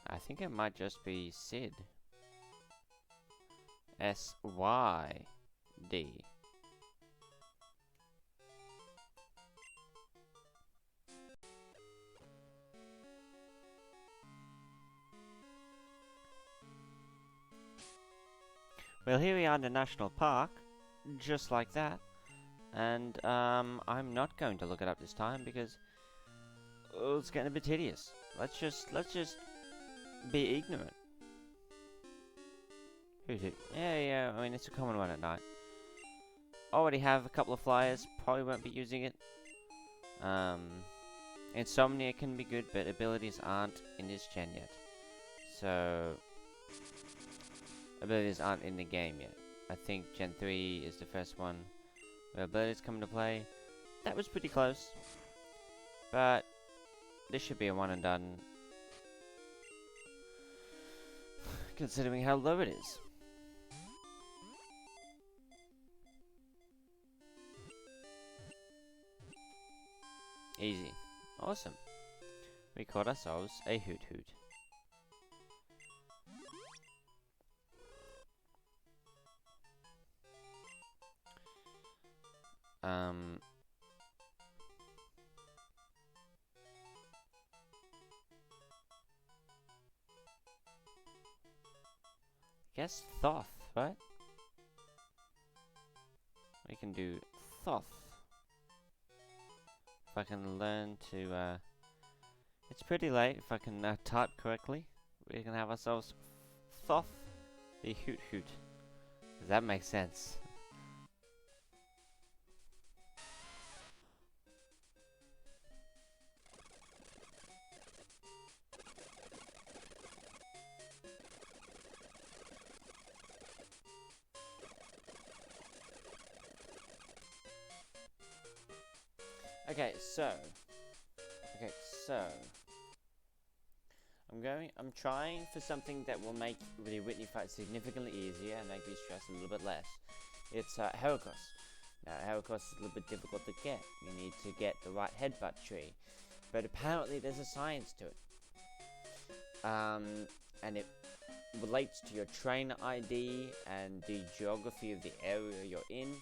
I think it might just be Sid. S-Y-D. Well, here we are in the national park, just like that. And I'm not going to look it up this time because it's getting a bit tedious. Let's just be ignorant. Yeah, I mean it's a common one at night. Already have a couple of flyers, probably won't be using it. Insomnia can be good, but abilities aren't in this gen yet. So abilities aren't in the game yet. I think Gen 3 is the first one where abilities come into play. That was pretty close. But this should be a one and done, considering how low it is. Easy. Awesome. We caught ourselves a Hoot Hoot. Guess Thoth, right? We can do Thoth. If I can learn to, it's pretty late, if I can type correctly, we can have ourselves Thoth the Hoot Hoot. Does that make sense? Okay, so I'm trying for something that will make the Whitney fight significantly easier and make me stress a little bit less. It's Heracross. Now, Heracross is a little bit difficult to get. You need to get the right headbutt tree. But apparently there's a science to it. And it relates to your trainer ID and the geography of the area you're in.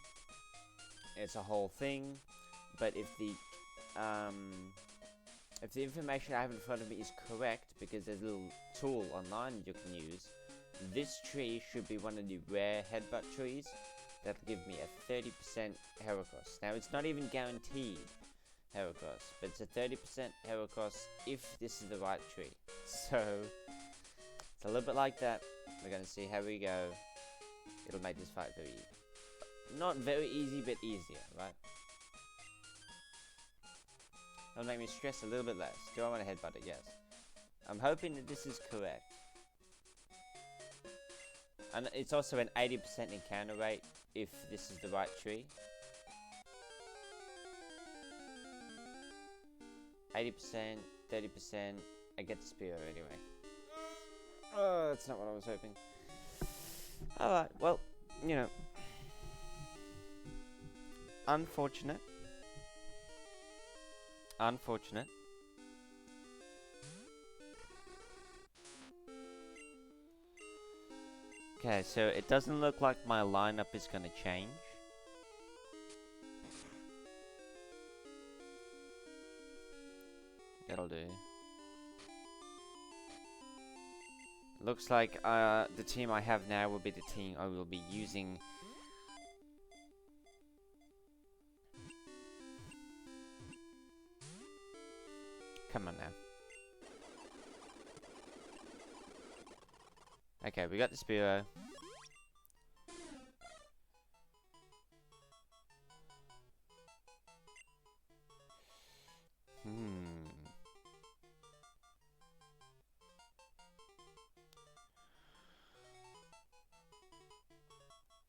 It's a whole thing. But if the information I have in front of me is correct, because there's a little tool online you can use, this tree should be one of the rare headbutt trees that'll give me a 30% Heracross. Now, it's not even guaranteed Heracross, but it's a 30% Heracross if this is the right tree. So, it's a little bit like that. We're going to see how we go. It'll make this fight very easy. Not very easy, but easier, right? It'll make me stress a little bit less. Do I want to headbutt it? Yes. I'm hoping that this is correct. And it's also an 80% encounter rate if this is the right tree. 80%, 30%, I get the spear anyway. Oh, that's not what I was hoping. Alright, well, you know. Unfortunate. Unfortunate. Okay, so it doesn't look like my lineup is gonna change. That'll do. Looks like the team I have now will be the team I will be using. Come on now. Okay, we got the Spearow.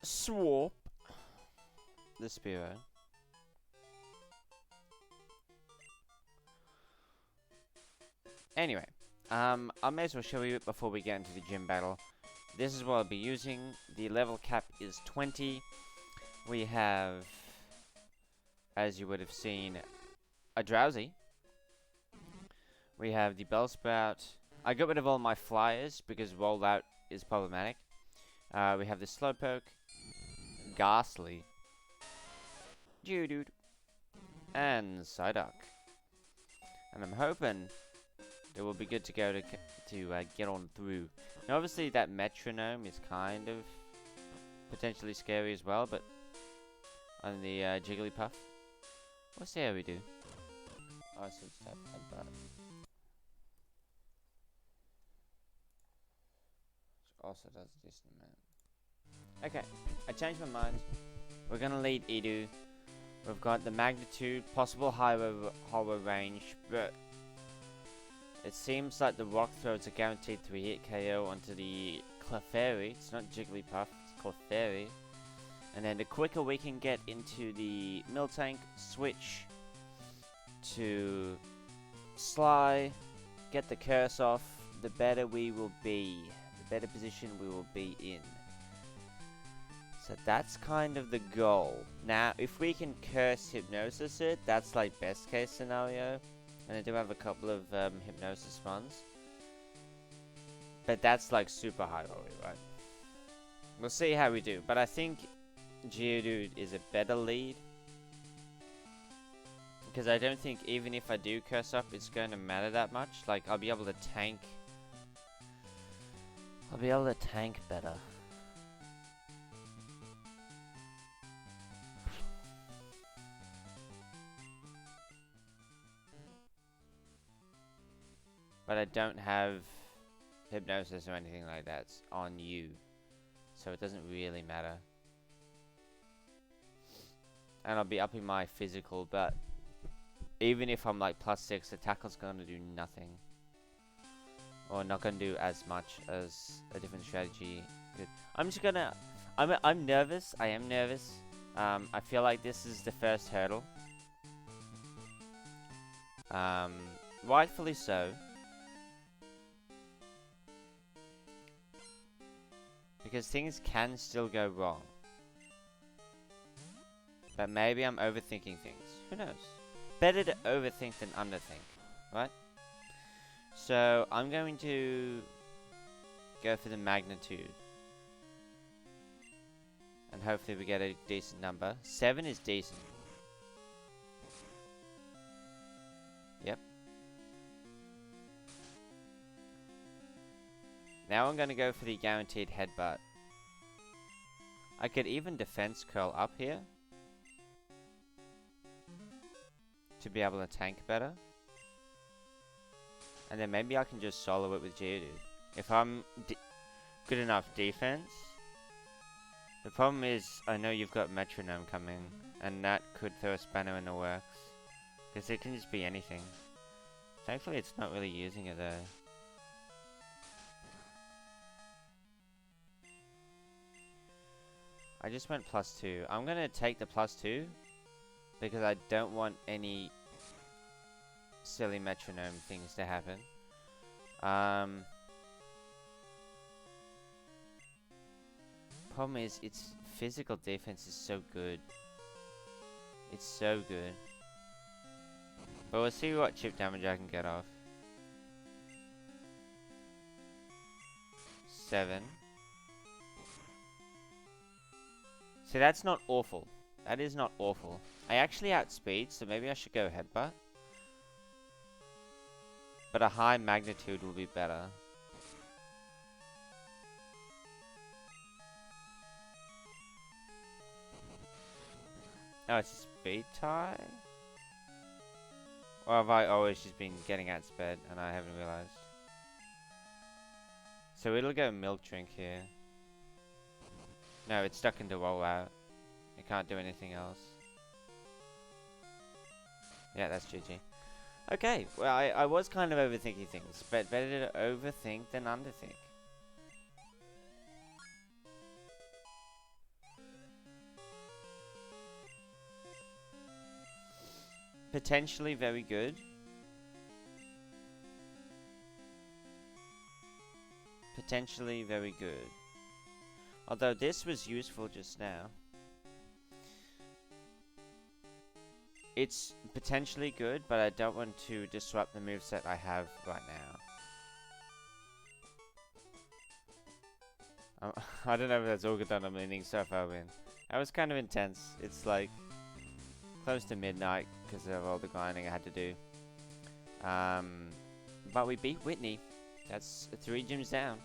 Swap the Spearow. Anyway, I may as well show you it before we get into the gym battle. This is what I'll be using. The level cap is 20. We have, as you would have seen, a Drowsy. We have the Bellsprout. I got rid of all my flyers because rollout is problematic. We have the Slowpoke, Ghastly, Geodude, and Psyduck. And I'm hoping it will be good to go to get on through. Now, obviously, that metronome is kind of potentially scary as well, but on the Jigglypuff, we'll see how we do. Oh, so it's tap headbutt. Which also does a decent amount. Okay, I changed my mind. We're gonna lead Edu. We've got the magnitude, possible hollow range, but it seems like the rock throws are guaranteed to hit KO onto the Clefairy. It's not Jigglypuff, it's Clefairy. And then the quicker we can get into the Miltank, switch to Sly, get the curse off, the better we will be. The better position we will be in. So that's kind of the goal. Now, if we can curse Hypnosis it, that's like best case scenario. And I do have a couple of Hypnosis ones. But that's like super high roll, right? We'll see how we do. But I think Geodude is a better lead. Because I don't think even if I do curse up, it's going to matter that much. Like, I'll be able to tank. I'll be able to tank better. But I don't have Hypnosis or anything like that on you. So it doesn't really matter. And I'll be upping my physical, but even if I'm like +6, the tackle's going to do nothing. Or not going to do as much as a different strategy could. I'm just gonna... I'm nervous. I am nervous. I feel like this is the first hurdle. Rightfully so. Because things can still go wrong. But maybe I'm overthinking things. Who knows? Better to overthink than underthink, right? So I'm going to go for the magnitude. And hopefully we get a decent number. 7 is decent. Yep. Now I'm going to go for the guaranteed headbutt. I could even defense curl up here to be able to tank better. And then maybe I can just solo it with Geodude. If I'm good enough defense. The problem is, I know you've got Metronome coming, and that could throw a spanner in the works. Because it can just be anything. Thankfully it's not really using it though. I just went +2. I'm gonna take the +2 because I don't want any silly metronome things to happen. Problem is, its physical defense is so good. It's so good. But we'll see what chip damage I can get off. 7. See, that's not awful. That is not awful. I actually outspeed, so maybe I should go headbutt. But a high magnitude will be better. Oh, it's a speed tie? Or have I always just been getting outsped and I haven't realized? So it'll go milk drink here. No, it's stuck into rollout. It can't do anything else. Yeah, that's GG. Okay, well, I was kind of overthinking things, but better to overthink than underthink. Potentially very good. Potentially very good. Although this was useful just now. It's potentially good, but I don't want to disrupt the moveset I have right now. I don't know if that's all good that I'm leaning so far in. That was kind of intense. It's like close to midnight because of all the grinding I had to do. But we beat Whitney. That's 3 gyms down.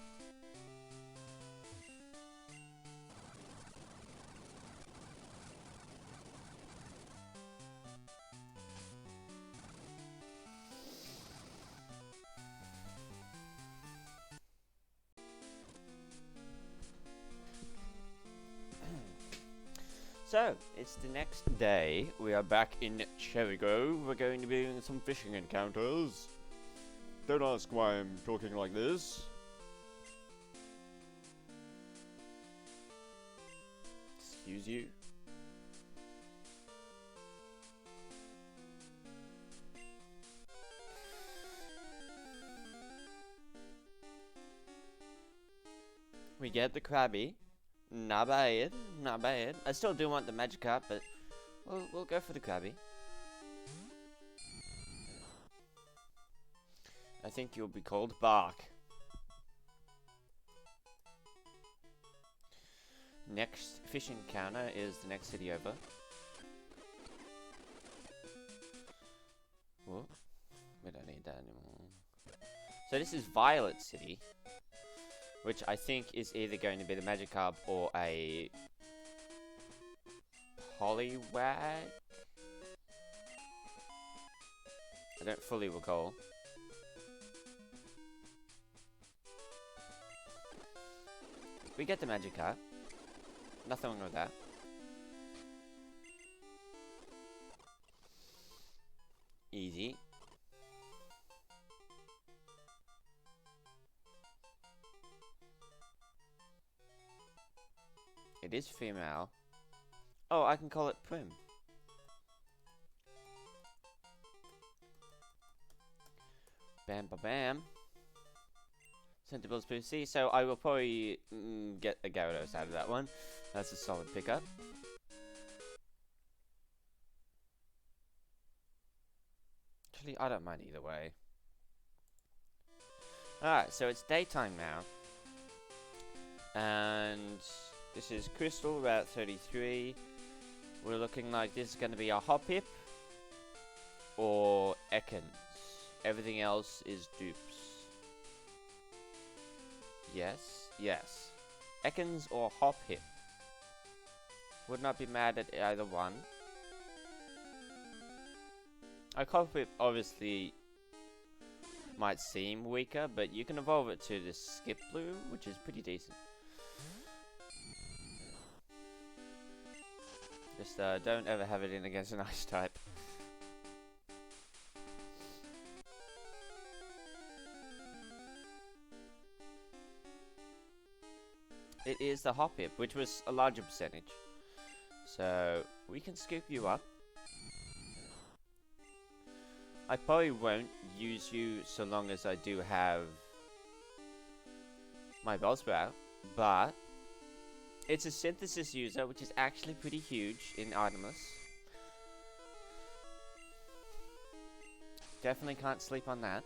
So, it's the next day. We are back in Cherry Grove. We're going to be doing some fishing encounters. Don't ask why I'm talking like this. Excuse you. We get the Krabby. Not bad, not bad. I still do want the Magikarp, but we'll go for the Krabby. I think you'll be called Bark. Next fish encounter is the next city over. Whoa, we don't need that anymore. So this is Violet City, which I think is either going to be the Magikarp or a Poliwag? I don't fully recall. We get the Magikarp. Nothing wrong with that. Easy. It is female. Oh, I can call it Prim. Bam, ba, bam. Sentinel's PC, so I will probably get a Gyarados out of that one. That's a solid pickup. Actually, I don't mind either way. Alright, so it's daytime now. And this is Crystal, Route 33. We're looking like this is going to be a Hoppip or Ekans. Everything else is dupes. Yes, yes. Ekans or Hoppip. Would not be mad at either one. A Hoppip obviously might seem weaker, but you can evolve it to the Skip Bloom, which is pretty decent. Just don't ever have it in against an ice type. It is the Hoppip, which was a larger percentage. So we can scoop you up. I probably won't use you so long as I do have my Bellsprout, but it's a synthesis user, which is actually pretty huge in Artemis. Definitely can't sleep on that.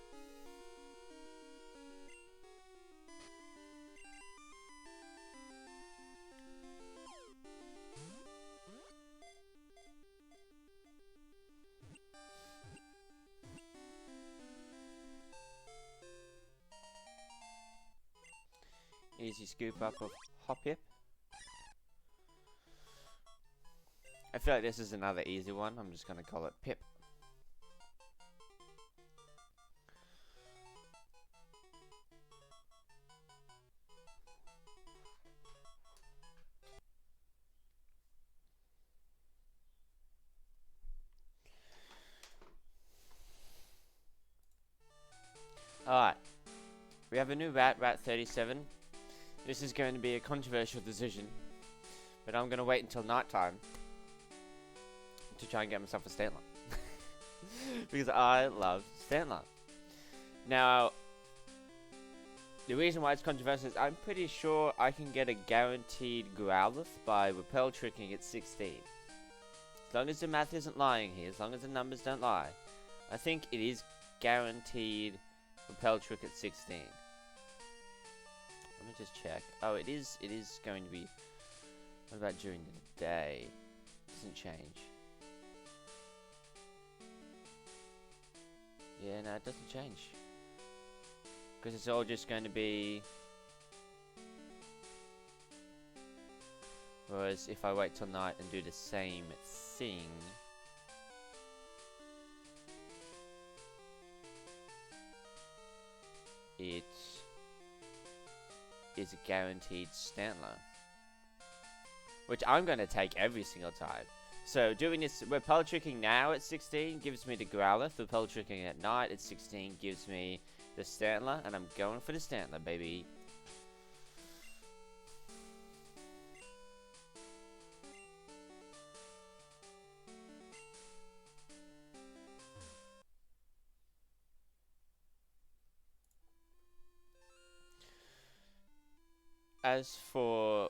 Easy scoop up of Hoppip. I feel like this is another easy one. I'm just going to call it Pip. Alright. We have a new rat, Rat 37. This is going to be a controversial decision, but I'm going to wait until night time to try and get myself a Stantler. Because I love Stantler. Now, the reason why it's controversial is I'm pretty sure I can get a guaranteed Growlithe by Repel Tricking at 16. As long as the math isn't lying here, as long as the numbers don't lie, I think it is guaranteed Repel Trick at 16. Let me just check. Oh, it is going to be... What about during the day? Doesn't change. Yeah, no, it doesn't change. Because it's all just going to be... Whereas if I wait till night and do the same thing... It is a guaranteed Stantler. Which I'm going to take every single time. So doing this Repel Tricking now at 16 gives me the Growlithe. Repel Tricking at night at 16 gives me the Stantler. And I'm going for the Stantler, baby. As for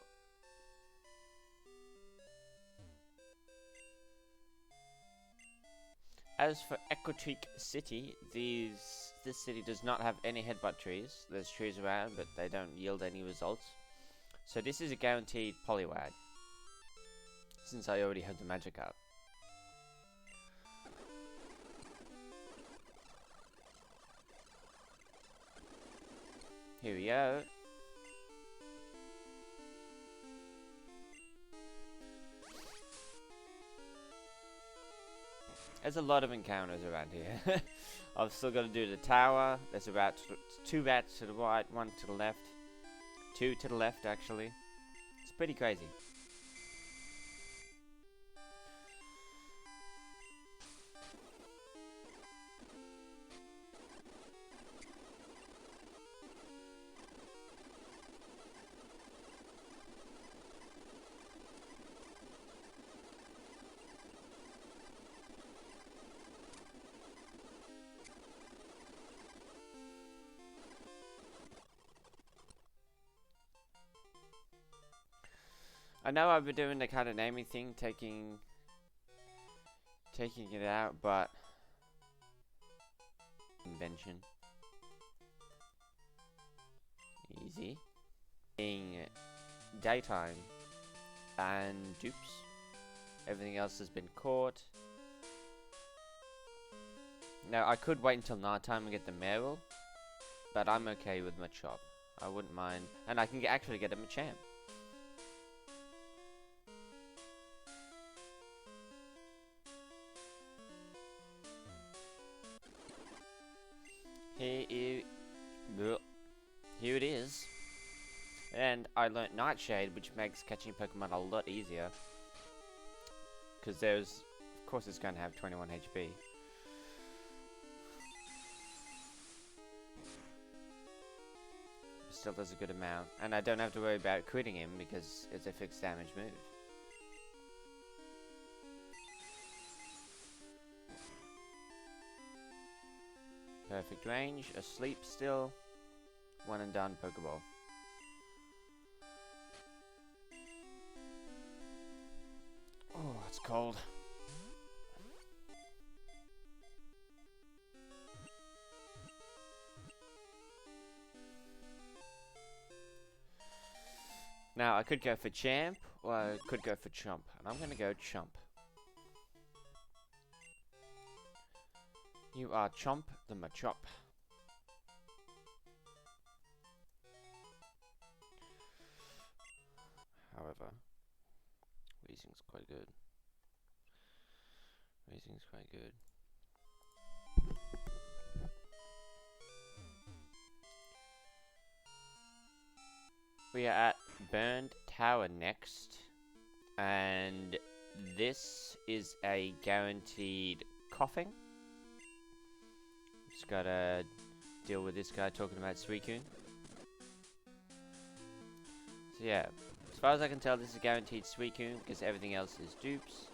Equitreek City, this city does not have any headbutt trees. There's trees around, but they don't yield any results. So this is a guaranteed Poliwag, since I already have the Magikarp. Here we go. There's a lot of encounters around here. I've still got to do the tower. There's about 2 rats to the right, 1 to the left. 2 to the left, actually. It's pretty crazy. I know I've been doing the kind of naming thing, taking it out, but attention. Easy. Being daytime and dupes. Everything else has been caught. Now, I could wait until nighttime and get the Meryl, but I'm okay with Machop. I wouldn't mind. And I can actually get a Machamp. Here it is. And I learnt Nightshade, which makes catching Pokemon a lot easier. Because of course it's going to have 21 HP. Still does a good amount. And I don't have to worry about critting him because it's a fixed damage move. Perfect range, asleep still. One and done Pokeball. Oh, it's cold. Now, I could go for Champ, or I could go for Chomp. And I'm gonna go Chomp. You are Chomp the Machop. However, Weezing's quite good. Weezing's quite good. We are at Burned Tower next, and this is a guaranteed coughing. Just gotta deal with this guy talking about Suicune. So yeah, as far as I can tell, this is guaranteed Suicune because everything else is dupes.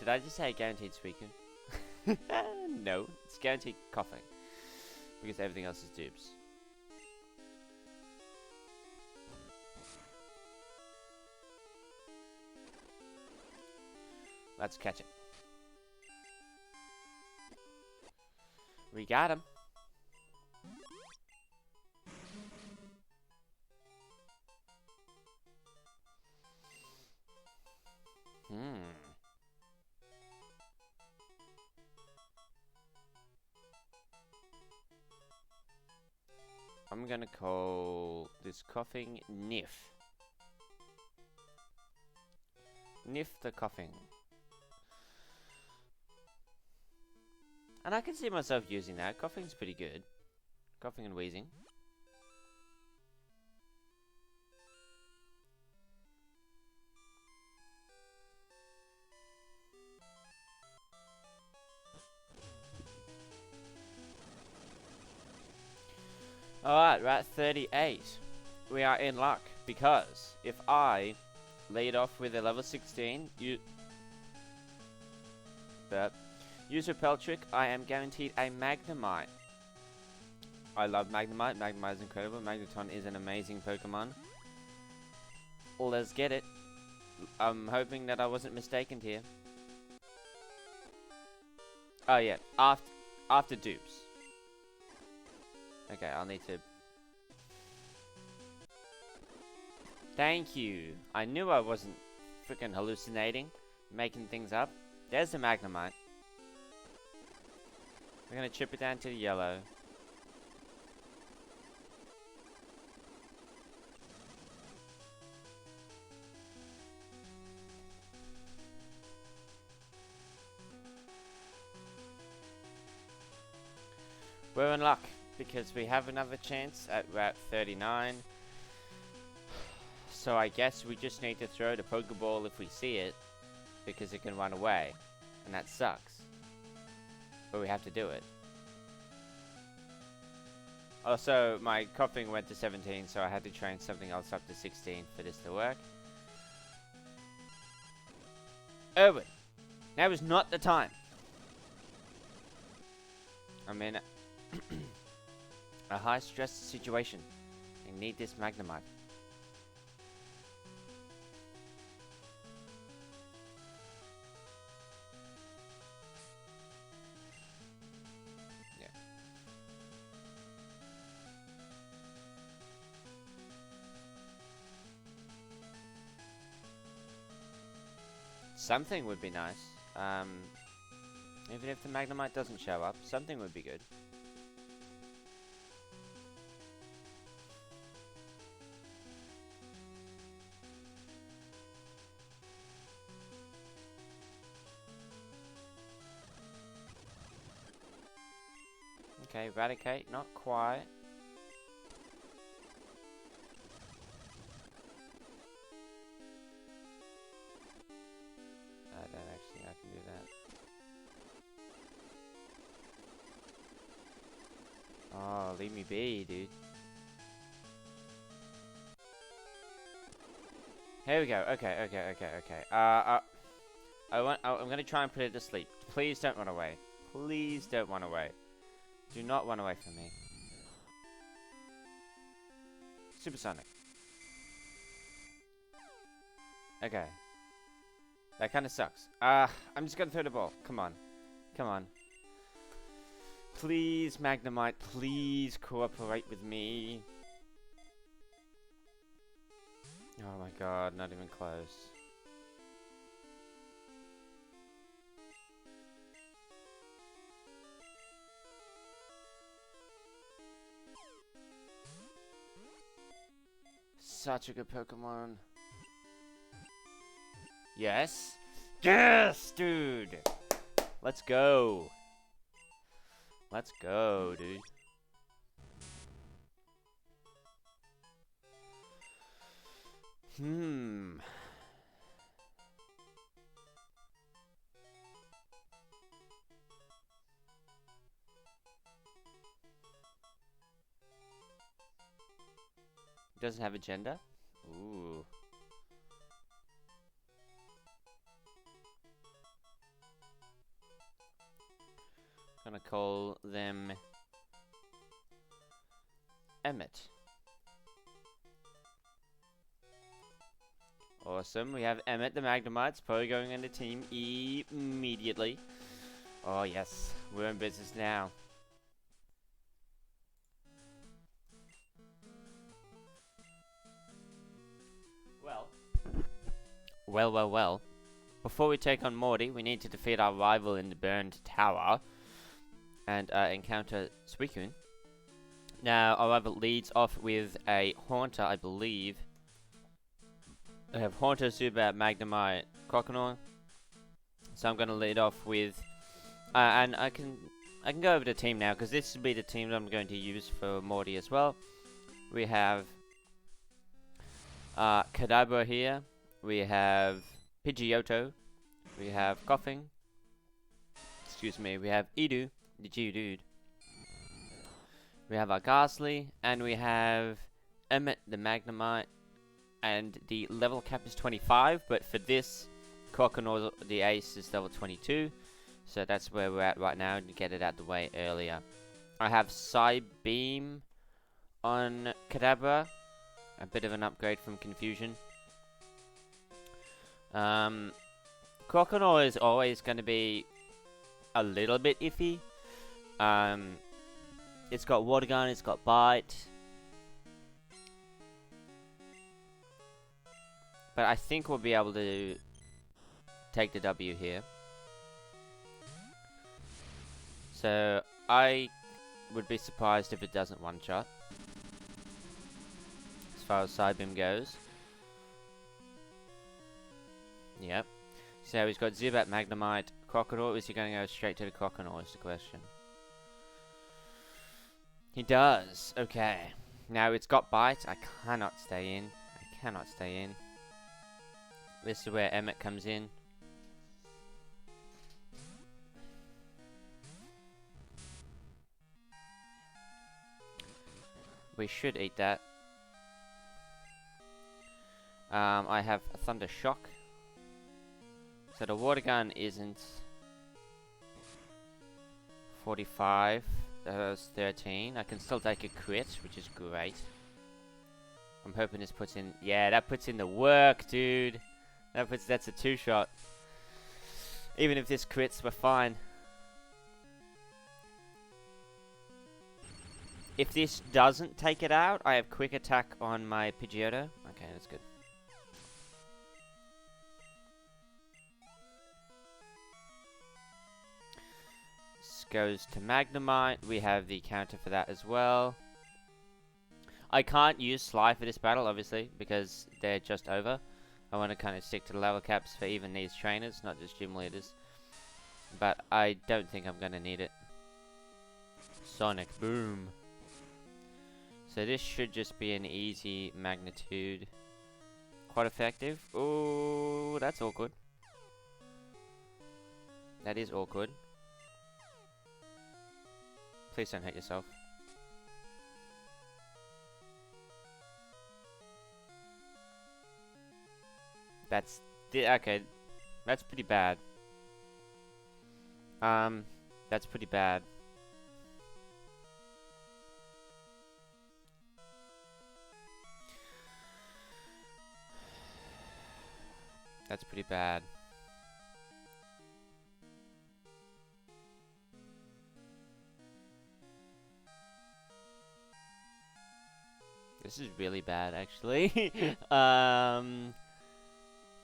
Did I just say guaranteed Suicune? No, it's guaranteed coughing because everything else is dupes. Let's catch it. We got him. I'm gonna call this coughing Nif. Nif the coughing. And I can see myself using that. Coughing's pretty good. Coughing and wheezing. Alright, we're at 38. We are in luck because if I lead off with a level 16, use Repel Trick, I am guaranteed a Magnemite. I love Magnemite. Magnemite is incredible. Magneton is an amazing Pokemon. Let's get it. I'm hoping that I wasn't mistaken here. Oh yeah, after dupes. Okay, I'll need to... Thank you. I knew I wasn't freaking hallucinating, making things up. There's the Magnemite. We're gonna chip it down to the yellow. We're in luck because we have another chance at Route 39. So I guess we just need to throw the Pokeball if we see it, because it can run away, and that sucks. But we have to do it. Also, my coughing went to 17, so I had to train something else up to 16 for this to work. Erwin, now is not the time. I'm in a high-stress situation. I need this Magnemite. something would be nice. Even if the Magnemite doesn't show up, something would be good. Okay, Eradicate, not quite. I don't actually think I can do that. Oh, leave me be, dude. Here we go. Okay. I'm gonna try and put it to sleep. Please don't run away. Please don't run away. Do not run away from me. Supersonic. Okay. That kind of sucks. I'm just gonna throw the ball. Come on. Come on. Please, Magnemite, please cooperate with me. Oh my god, not even close. Such a good Pokemon. Yes? Yes, dude! Let's go. Let's go, dude. Doesn't have a gender? Ooh. Gonna call them Emmett. Awesome. We have Emmett the Magnemite's probably going on the team immediately. Oh yes, we're in business now. Well. Before we take on Morty, we need to defeat our rival in the burned tower and encounter Suicune. Now, our rival leads off with a Haunter, I believe. I have Haunter, Zubat, Magnemite, Croconaw. So I'm going to lead off with... and I can go over the team now, because this will be the team that I'm going to use for Morty as well. We have Kadabra here. We have Pidgeotto. We have Koffing. Excuse me. We have Edu, the Geodude. We have our Ghastly. And we have Emmett, the Magnemite. And the level cap is 25. But for this, Croconaw, the Ace, is level 22. So that's where we're at right now to get it out the way earlier. I have Psybeam on Kadabra. A bit of an upgrade from Confusion. Croconaw is always going to be a little bit iffy. It's got Water Gun, it's got Bite. But I think we'll be able to take the W here. So, I would be surprised if it doesn't one-shot. As far as Psybeam goes. Yep. So he's got Zubat, Magnemite, Croconaw. Is he going to go straight to the Croconaw is the question. He does. Okay. Now it's got Bite. I cannot stay in. This is where Emmett comes in. We should eat that. I have a Thunder Shock. So the Water Gun isn't 45. That was 13. I can still take a crit, which is great. I'm hoping this puts in... Yeah, that puts in the work, dude. That's a 2-shot. Even if this crits, we're fine. If this doesn't take it out, I have Quick Attack on my Pidgeotto. Okay, that's good. goes to Magnemite. We have the counter for that as well. I can't use Sly for this battle, obviously, because they're just over. I want to kind of stick to the level caps for even these trainers, not just gym leaders. But I don't think I'm going to need it. Sonic Boom. So this should just be an easy magnitude. Quite effective. Oh, that's awkward. That is awkward. Please don't hurt yourself. That's... okay. That's pretty bad. That's pretty bad. That's pretty bad. This is really bad, actually.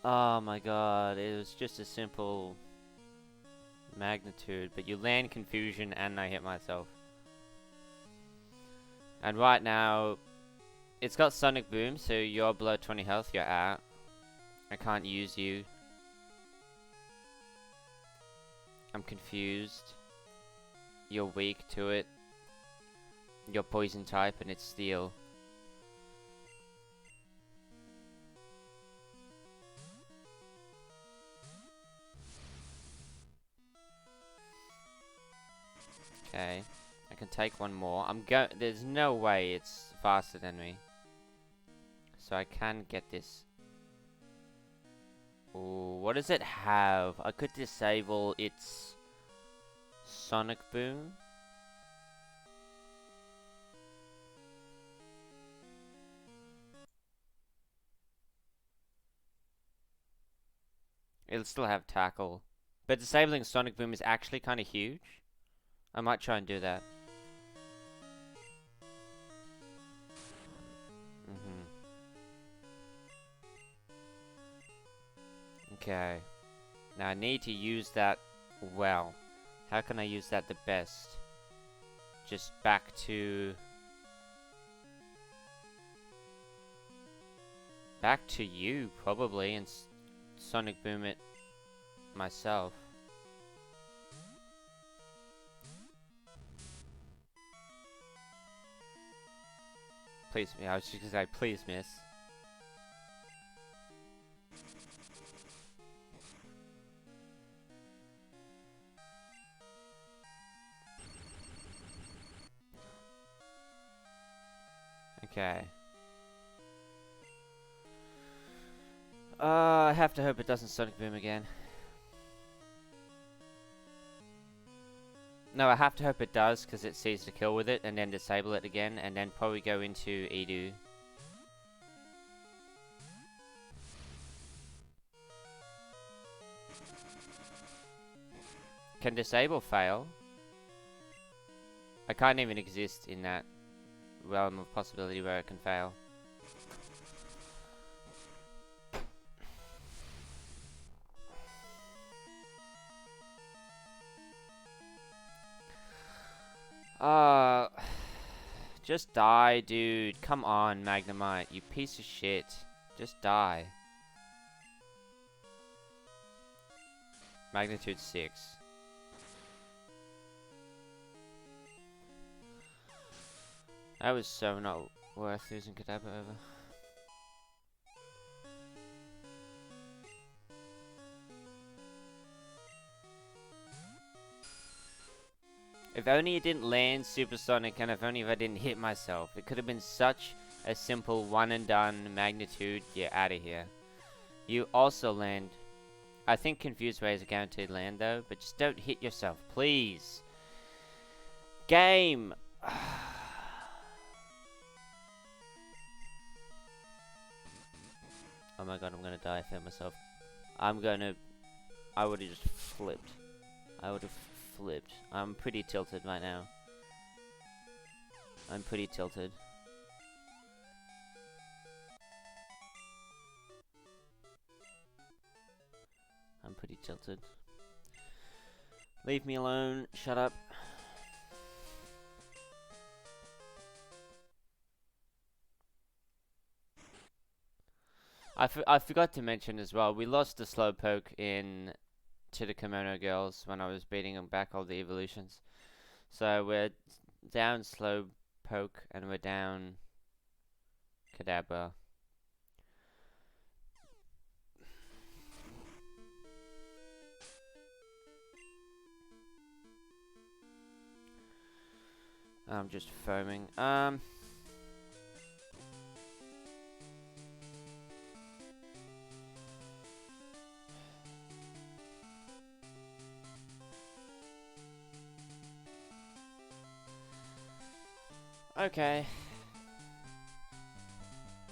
Oh my god, it was just a simple magnitude, but you land confusion and I hit myself. And right now, it's got Sonic Boom, so you're below 20 health, you're out. I can't use you. I'm confused. You're weak to it. You're poison type and it's steel. Okay, I can take one more. There's no way it's faster than me. So I can get this. Ooh, what does it have? I could disable its Sonic Boom. It'll still have tackle. But disabling Sonic Boom is actually kind of huge. I might try and do that. Okay. Now I need to use that well. How can I use that the best? Just back to... back to you, probably, and Sonic Boom it myself. Please, I was just gonna say, please miss. Okay. I have to hope it doesn't Sonic Boom again. No, I have to hope it does, because it sees the kill with it, and then disable it again, and then probably go into Edu. Can disable fail? I can't even exist in that realm of possibility where it can fail. Just die, dude. Come on, Magnemite, you piece of shit. Just die. Magnitude 6. That was so not worth losing Kadabra over. If only it didn't land supersonic, and if only if I didn't hit myself. It could have been such a simple one and done magnitude. Get out of here. You also land. I think Confused Ray is a guaranteed land though, but just don't hit yourself, please. Game! Oh my god, I'm gonna die if I hit myself. I would have just flipped. I would have flipped. I'm pretty tilted right now. I'm pretty tilted. I'm pretty tilted. Leave me alone. Shut up. I forgot to mention as well, we lost the Slowpoke in to the Kimono Girls when I was beating them back all the evolutions. So we're down Slowpoke and we're down Kadabra. I'm just foaming. Okay.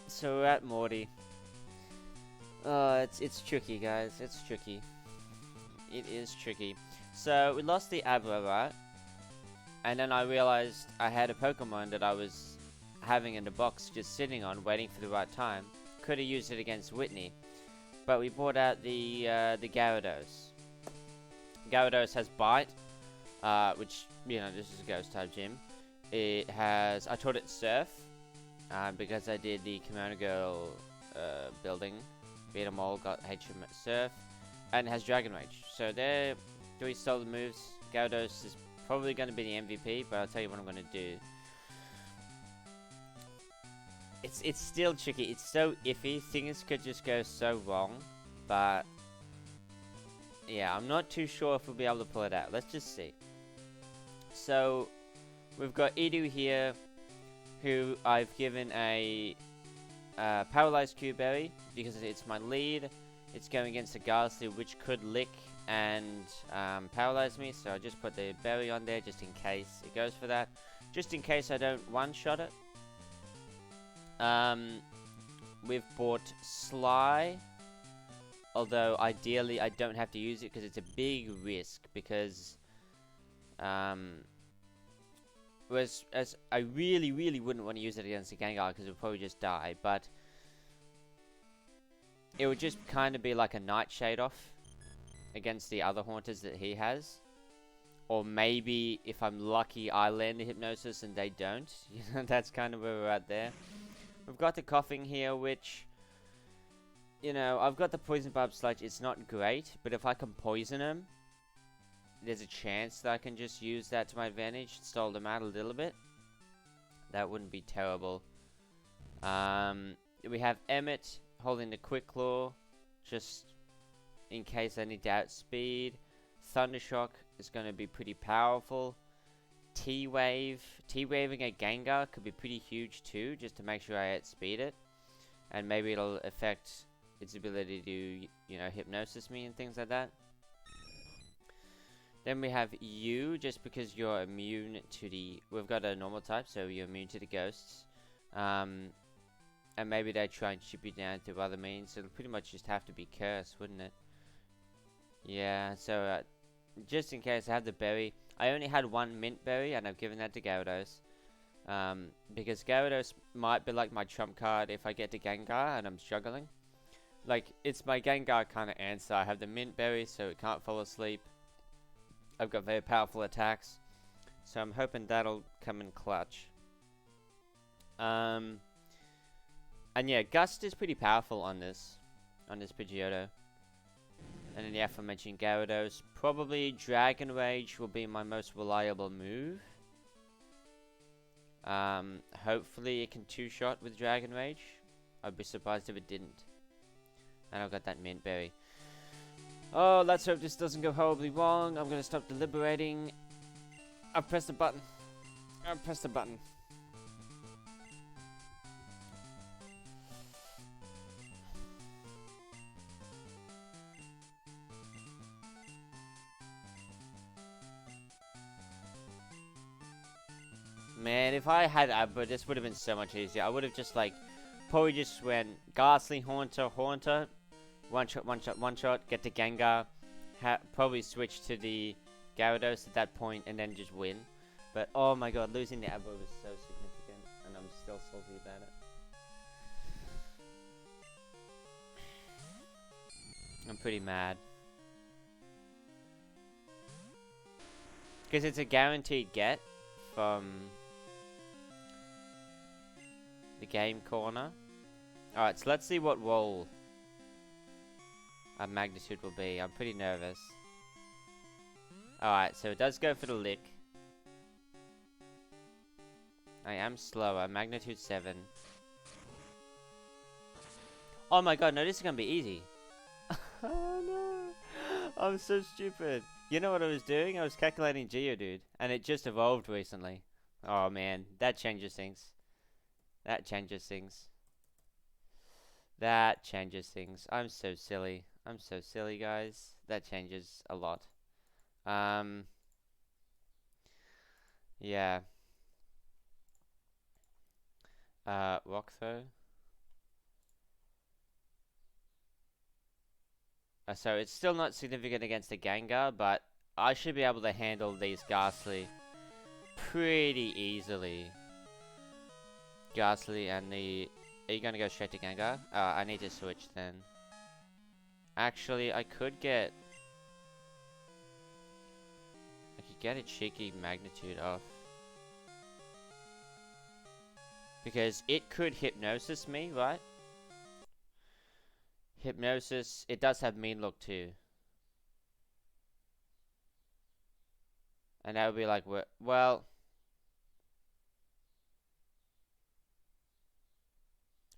So we're at Morty. It's tricky, guys. It's tricky. It is tricky. So we lost the Abra, right? And then I realized I had a Pokemon that I was having in the box, just sitting on, waiting for the right time. Could have used it against Whitney, but we brought out the Gyarados. Gyarados has Bite, which, you know, this is a Ghost type gym. It has, I taught it Surf, because I did the Kimono Girl building. Beat them all, got HM Surf, and it has Dragon Rage. So they're 3 solid moves. Gyarados is probably going to be the MVP, but I'll tell you what I'm going to do. It's still tricky. It's so iffy. Things could just go so wrong, but yeah, I'm not too sure if we'll be able to pull it out. Let's just see. So we've got Edu here, who I've given a Paralyzed Q-Berry because it's my lead. It's going against a Ghastly, which could lick and paralyze me, so I just put the berry on there just in case it goes for that. Just in case I don't one-shot it. We've bought Sly, although ideally I don't have to use it because it's a big risk, because as I really wouldn't want to use it against a Gengar because it would probably just die, but it would just kind of be like a Nightshade off against the other Haunters that he has. Or maybe, if I'm lucky, I land the Hypnosis and they don't. You know, that's kind of where we're at there. We've got the Coughing here, which, you know, I've got the Poison Barb Sludge. It's not great, but if I can poison him, there's a chance that I can just use that to my advantage, stall them out a little bit. That wouldn't be terrible. We have Emmett holding the Quick Claw, just in case I need to outspeed. Thundershock is going to be pretty powerful. T-Wave. T-Waving a Gengar could be pretty huge too, just to make sure I outspeed it. And maybe it'll affect its ability to, you know, hypnosis me and things like that. Then we have you, just because you're immune to the... We've got a normal type, so you're immune to the ghosts. And maybe they try and chip you down through other means. It'll pretty much just have to be cursed, wouldn't it? Yeah, so just in case I have the berry. I only had one mint berry, and I've given that to Gyarados. Because Gyarados might be like my trump card if I get to Gengar and I'm struggling. Like, it's my Gengar kind of answer. I have the mint berry, so it can't fall asleep. I've got very powerful attacks, so I'm hoping that'll come in clutch. And yeah, Gust is pretty powerful on this Pidgeotto. And then the aforementioned Gyarados. Probably Dragon Rage will be my most reliable move. Hopefully it can two-shot with Dragon Rage. I'd be surprised if it didn't. And I've got that Mint Berry. Oh, let's hope this doesn't go horribly wrong. I'm gonna stop deliberating. I've pressed the button. I've pressed the button. Man, if I had Abra, this would have been so much easier. I would have just, like, probably just went Ghastly, Haunter, one shot, get to Gengar, probably switch to the Gyarados at that point, and then just win. But, oh my god, losing the Abra was so significant, and I'm still salty about it. I'm pretty mad. Because it's a guaranteed get from the game corner. Alright, so let's see what role a magnitude will be. I'm pretty nervous. Alright, so it does go for the lick. I am slower. Magnitude 7. Oh my god, no, this is gonna be easy. Oh no. I'm so stupid. You know what I was doing? I was calculating Geodude. And it just evolved recently. Oh man, that changes things. That changes things. That changes things. I'm so silly. I'm so silly, guys. That changes a lot. Yeah. Rock throw. So it's still not significant against the Gengar, but I should be able to handle these Ghastly pretty easily. Ghastly and the... Are you gonna go straight to Gengar? I need to switch then. Actually, I could get a cheeky magnitude off. Because it could Hypnosis me, right? Hypnosis, it does have Mean Look too. And that would be like, well...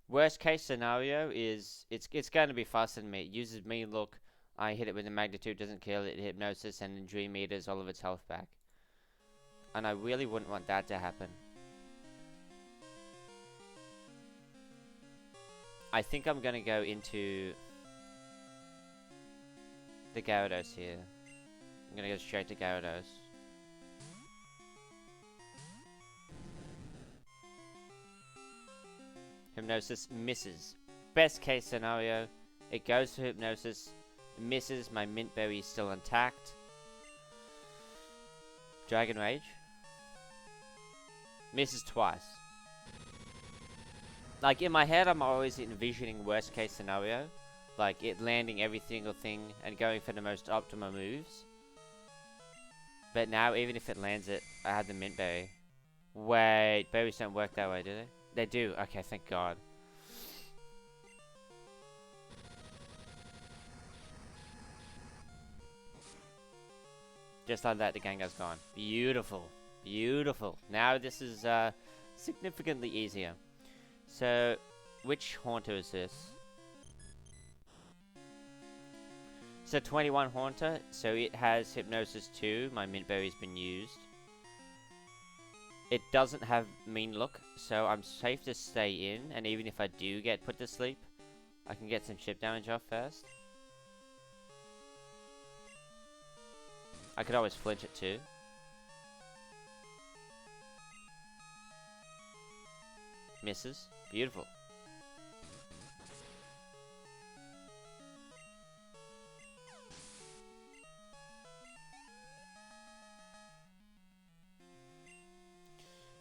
Worst case scenario is, it's going to be faster than me. It uses Mean Look, I hit it with a magnitude, doesn't kill it, Hypnosis, and then Dream Eaters all of its health back. And I really wouldn't want that to happen. I think I'm gonna go into the Gyarados here. I'm gonna go straight to Gyarados. Hypnosis misses. Best case scenario, it goes to Hypnosis, misses, my Mint Berry is still intact. Dragon Rage. Misses twice. Like, in my head, I'm always envisioning worst case scenario. Like, it landing every single thing and going for the most optimal moves. But now, even if it lands it, I have the Mint Berry. Wait, berries don't work that way, do they? They do. Okay, thank God. Just like that, the Gengar's gone. Beautiful. Beautiful. Now this is significantly easier. So, which Haunter is this? So 21 Haunter, so it has Hypnosis 2, my Mint Berry's been used. It doesn't have Mean Look, so I'm safe to stay in, and even if I do get put to sleep, I can get some chip damage off first. I could always flinch it too. Misses. Beautiful.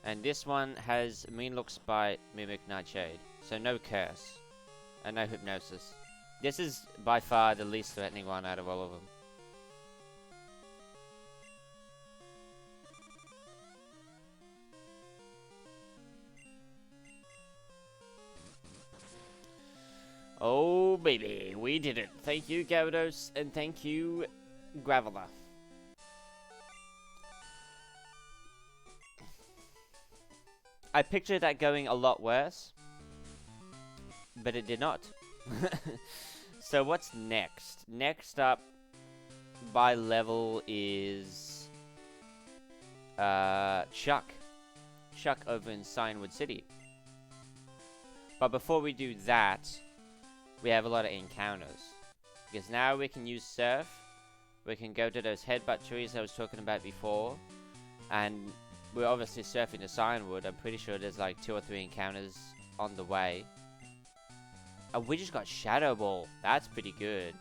And this one has Mean Look, Spite, Mimic, Nightshade. So no Curse. And no Hypnosis. This is by far the least threatening one out of all of them. Oh baby, we did it. Thank you, Gyarados, and thank you, Graveler. I pictured that going a lot worse, but it did not. So what's next? Next up by level is Chuck. Chuck over in Cyanwood City. But before we do that, we have a lot of encounters. Because now we can use Surf. We can go to those headbutt trees I was talking about before. And we're obviously surfing to Cyanwood. I'm pretty sure there's like 2 or 3 encounters on the way. And we just got Shadow Ball. That's pretty good.